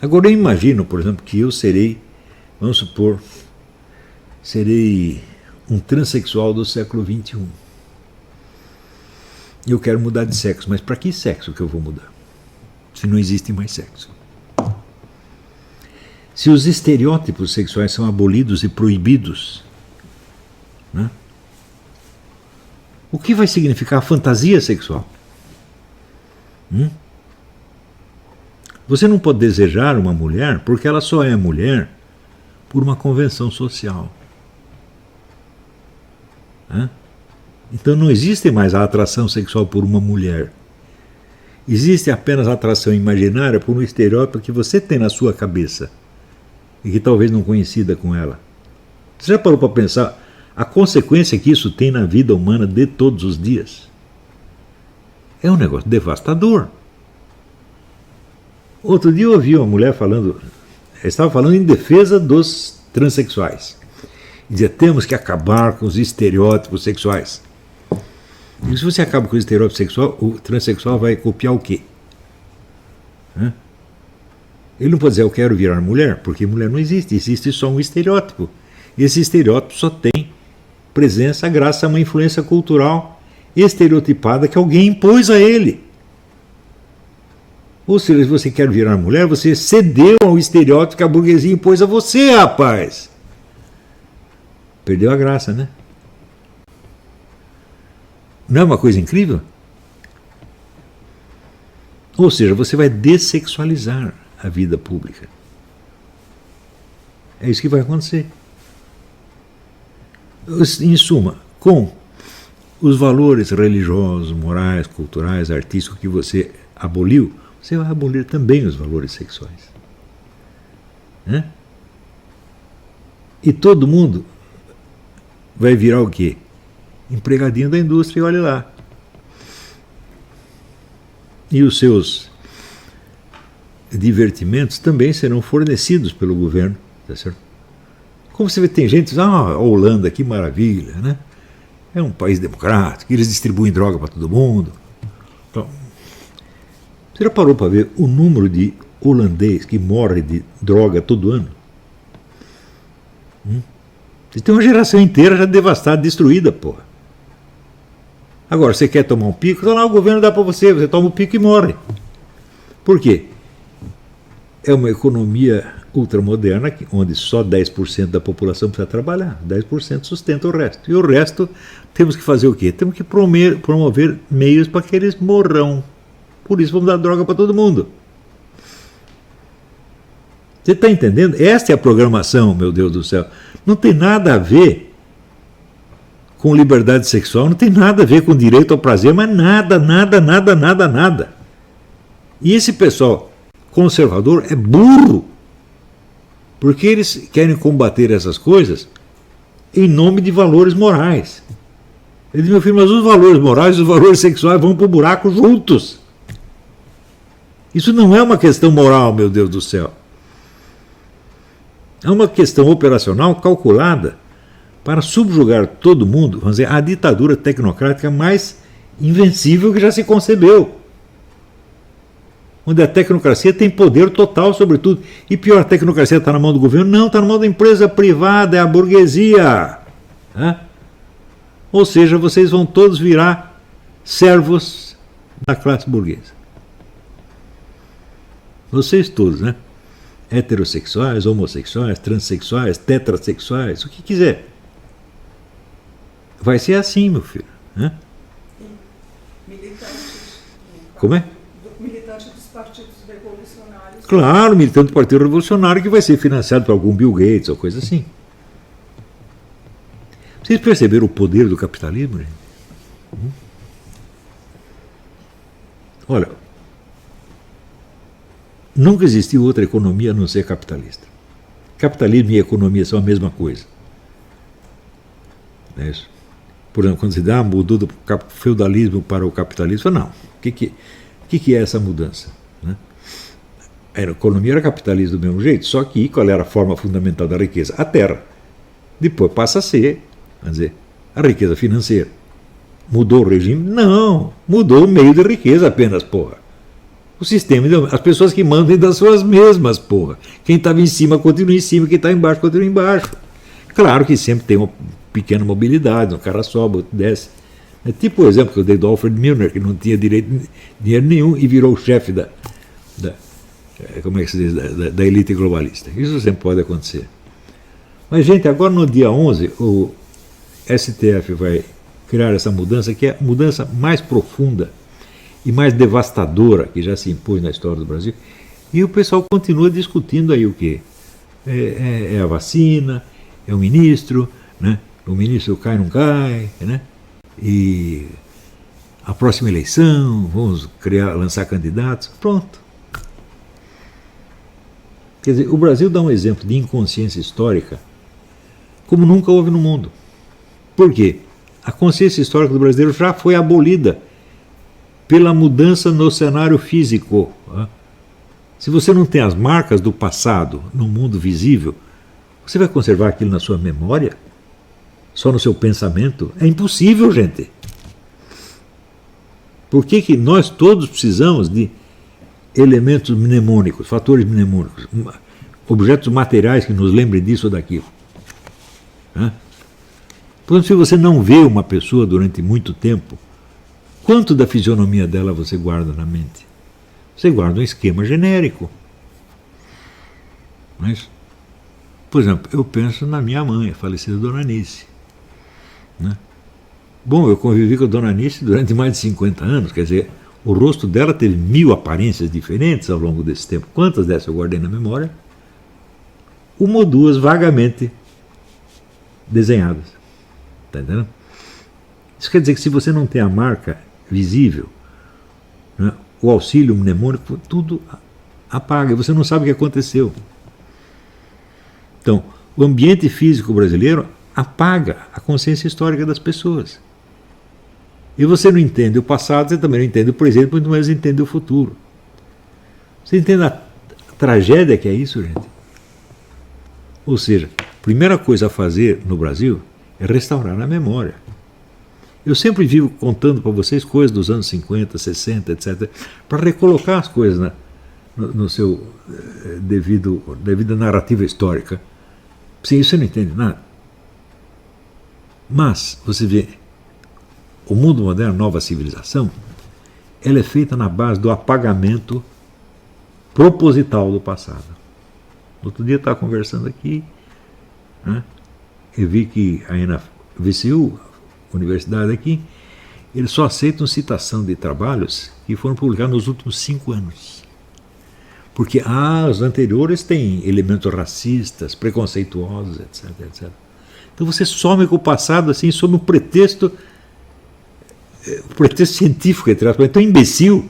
Agora eu imagino, por exemplo, que eu serei, vamos supor, serei um transexual do século XXI. E eu quero mudar de sexo, mas para que sexo que eu vou mudar? Se não existe mais sexo. Se os estereótipos sexuais são abolidos e proibidos, né? O que vai significar a fantasia sexual? Você não pode desejar uma mulher porque ela só é mulher por uma convenção social. Então não existe mais a atração sexual por uma mulher. Existe apenas a atração imaginária por um estereótipo que você tem na sua cabeça e que talvez não coincida com ela. Você já parou para pensar a consequência que isso tem na vida humana de todos os dias? É um negócio devastador. Outro dia eu ouvi uma mulher falando, estava falando em defesa dos transexuais. Dizia, temos que acabar com os estereótipos sexuais. E se você acaba com o estereótipo sexual, o transexual vai copiar o quê? Ele não pode dizer eu quero virar mulher, porque mulher não existe, existe só um estereótipo. Esse estereótipo só tem presença graças a uma influência cultural estereotipada que alguém impôs a ele. Ou seja, se você quer virar mulher, você cedeu ao estereótipo que a burguesia impôs a você, rapaz. Perdeu a graça, né? Não é uma coisa incrível? Ou seja, você vai dessexualizar a vida pública. É isso que vai acontecer. Em suma, com os valores religiosos, morais, culturais, artísticos que você aboliu, você vai abolir também os valores sexuais. Né? E todo mundo vai virar o quê? Empregadinho da indústria, e olha lá. E os seus divertimentos também serão fornecidos pelo governo, tá certo? Como você vê, tem gente que diz, a Holanda, que maravilha, né? É um país democrático, eles distribuem droga para todo mundo. Então, você já parou para ver o número de holandês que morre de droga todo ano? Você tem uma geração inteira já devastada, destruída, porra. Agora, você quer tomar um pico? Então lá o governo dá para você, você toma um pico e morre. Por quê? É uma economia ultramoderna, onde só 10% da população precisa trabalhar, 10% sustenta o resto. E o resto, temos que fazer o quê? Temos que promover meios para que eles morram. Por isso vamos dar droga para todo mundo. Você está entendendo? Esta é a programação, meu Deus do céu. Não tem nada a ver com liberdade sexual, não tem nada a ver com direito ao prazer, mas nada, nada, nada, nada, nada. E esse pessoal conservador é burro, porque eles querem combater essas coisas em nome de valores morais. Ele diz, meu filho, mas os valores morais e os valores sexuais vão para o buraco juntos. Isso não é uma questão moral, meu Deus do céu. É uma questão operacional calculada para subjugar todo mundo, vamos dizer, a ditadura tecnocrática mais invencível que já se concebeu. Onde a tecnocracia tem poder total sobre tudo. E pior, a tecnocracia está na mão do governo? Não, está na mão da empresa privada, é a burguesia. Ou seja, vocês vão todos virar servos da classe burguesa. Vocês todos, né? Heterossexuais, homossexuais, transexuais, tetrassexuais, o que quiser. Vai ser assim, meu filho. Militantes. Como é? Militantes dos partidos revolucionários. Claro, militante do Partido Revolucionário que vai ser financiado por algum Bill Gates ou coisa assim. Vocês perceberam o poder do capitalismo, gente? Olha, nunca existiu outra economia a não ser capitalista. Capitalismo e economia são a mesma coisa. Não é isso? Por exemplo, quando se dá mudou do feudalismo para o capitalismo, não. O que é essa mudança? Né? A economia era capitalista do mesmo jeito, só que qual era a forma fundamental da riqueza? A terra. Depois passa a ser, vamos dizer, a riqueza financeira. Mudou o regime? Não. Mudou o meio de riqueza apenas, porra. O sistema, as pessoas que mandam das suas mesmas, porra. Quem estava em cima continua em cima, quem está embaixo continua embaixo. Claro que sempre tem uma pequena mobilidade, um cara sobe, outro desce. É tipo o exemplo que eu dei do Alfred Milner, que não tinha dinheiro nenhum e virou o chefe como é que se diz, da elite globalista. Isso sempre pode acontecer. Mas, gente, agora no dia 11, o STF vai criar essa mudança, que é a mudança mais profunda e mais devastadora que já se impôs na história do Brasil. E o pessoal continua discutindo aí o quê? É a vacina, é o ministro, né? O ministro cai, não cai, né? E a próxima eleição, vamos lançar candidatos, pronto. Quer dizer, o Brasil dá um exemplo de inconsciência histórica como nunca houve no mundo. Por quê? A consciência histórica do brasileiro já foi abolida pela mudança no cenário físico. Se você não tem as marcas do passado no mundo visível, você vai conservar aquilo na sua memória? Só no seu pensamento? É impossível, gente. Por que nós todos precisamos de elementos mnemônicos, fatores mnemônicos, objetos materiais que nos lembrem disso ou daquilo. Né? Portanto, se você não vê uma pessoa durante muito tempo, quanto da fisionomia dela você guarda na mente? Você guarda um esquema genérico. Mas, por exemplo, eu penso na minha mãe, a falecida Dona Anice. Né? Bom, eu convivi com a Dona Anice durante mais de 50 anos, quer dizer, o rosto dela teve 1000 aparências diferentes ao longo desse tempo. Quantas dessas eu guardei na memória? Uma ou duas vagamente desenhadas. Está entendendo? Isso quer dizer que se você não tem a marca visível, né, o auxílio mnemônico, tudo apaga, e você não sabe o que aconteceu. Então, o ambiente físico brasileiro apaga a consciência histórica das pessoas. E você não entende o passado, você também não entende o presente, muito menos entende o futuro. Você entende a tragédia que é isso, gente? Ou seja, a primeira coisa a fazer no Brasil é restaurar a memória. Eu sempre vivo contando para vocês coisas dos anos 50, 60, etc., para recolocar as coisas no seu devida narrativa histórica. Sem isso você não entende nada. Mas, você vê, o mundo moderno, a nova civilização, ela é feita na base do apagamento proposital do passado. Outro dia eu estava conversando aqui, né, eu vi que aí na VCU, universidade aqui, eles só aceitam citação de trabalhos que foram publicados nos últimos 5 anos. Porque os anteriores têm elementos racistas, preconceituosos, etc, etc. Então você some com o passado assim, sob um pretexto científico, entre aspas, tão imbecil.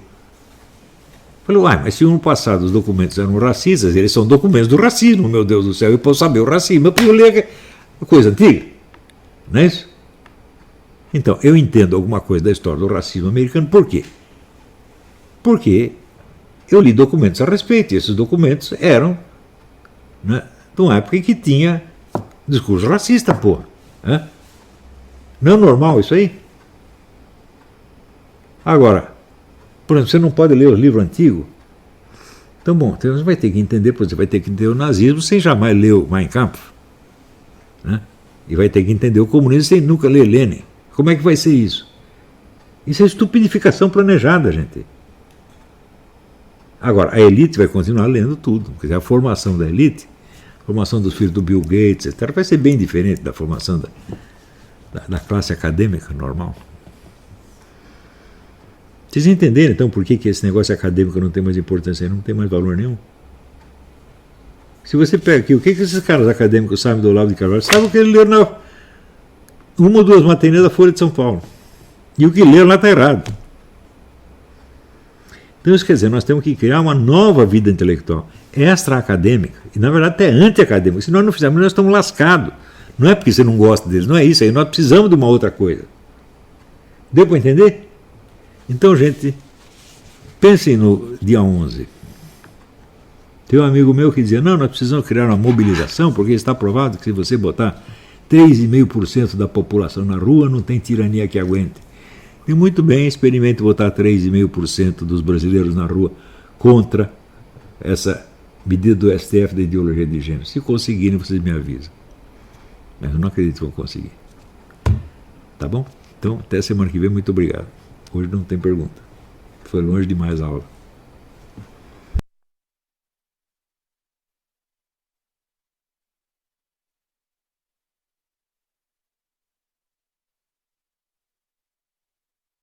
Falei, mas se no passado os documentos eram racistas, eles são documentos do racismo, meu Deus do céu, eu posso saber o racismo, eu preciso ler a coisa antiga. Não é isso? Então, eu entendo alguma coisa da história do racismo americano, por quê? Porque eu li documentos a respeito, e esses documentos eram, né, de uma época em que tinha discurso racista, porra. Né? Não é normal isso aí? Agora, por exemplo, você não pode ler os livros antigos. Então, bom, você vai ter que entender, por exemplo, você vai ter que entender o nazismo sem jamais ler o Mein Kampf. Né? E vai ter que entender o comunismo sem nunca ler Lenin. Como é que vai ser isso? Isso é estupidificação planejada, gente. Agora, a elite vai continuar lendo tudo. Quer dizer, a formação da elite, a formação dos filhos do Bill Gates, etc., vai ser bem diferente da formação da classe acadêmica normal. Vocês entenderam, então, por que esse negócio acadêmico não tem mais importância, não tem mais valor nenhum? Se você pega aqui, o que esses caras acadêmicos sabem do Olavo de Carvalho? Sabem o que ele leu na uma ou duas matérias da Folha de São Paulo. E o que leram lá está errado. Então, isso quer dizer, nós temos que criar uma nova vida intelectual, extra-acadêmica, e na verdade até anti-acadêmica. Se nós não fizermos, nós estamos lascados. Não é porque você não gosta deles, não é isso aí, nós precisamos de uma outra coisa. Deu para entender? Então, gente, pensem no dia 11. Tem um amigo meu que dizia, não, nós precisamos criar uma mobilização, porque está provado que se você botar 3,5% da população na rua, não tem tirania que aguente. E muito bem, experimente botar 3,5% dos brasileiros na rua contra essa medida do STF da ideologia de gênero. Se conseguirem, vocês me avisam. Mas eu não acredito que vão conseguir. Tá bom? Então, até semana que vem, muito obrigado. Hoje não tem pergunta. Foi longe demais a aula.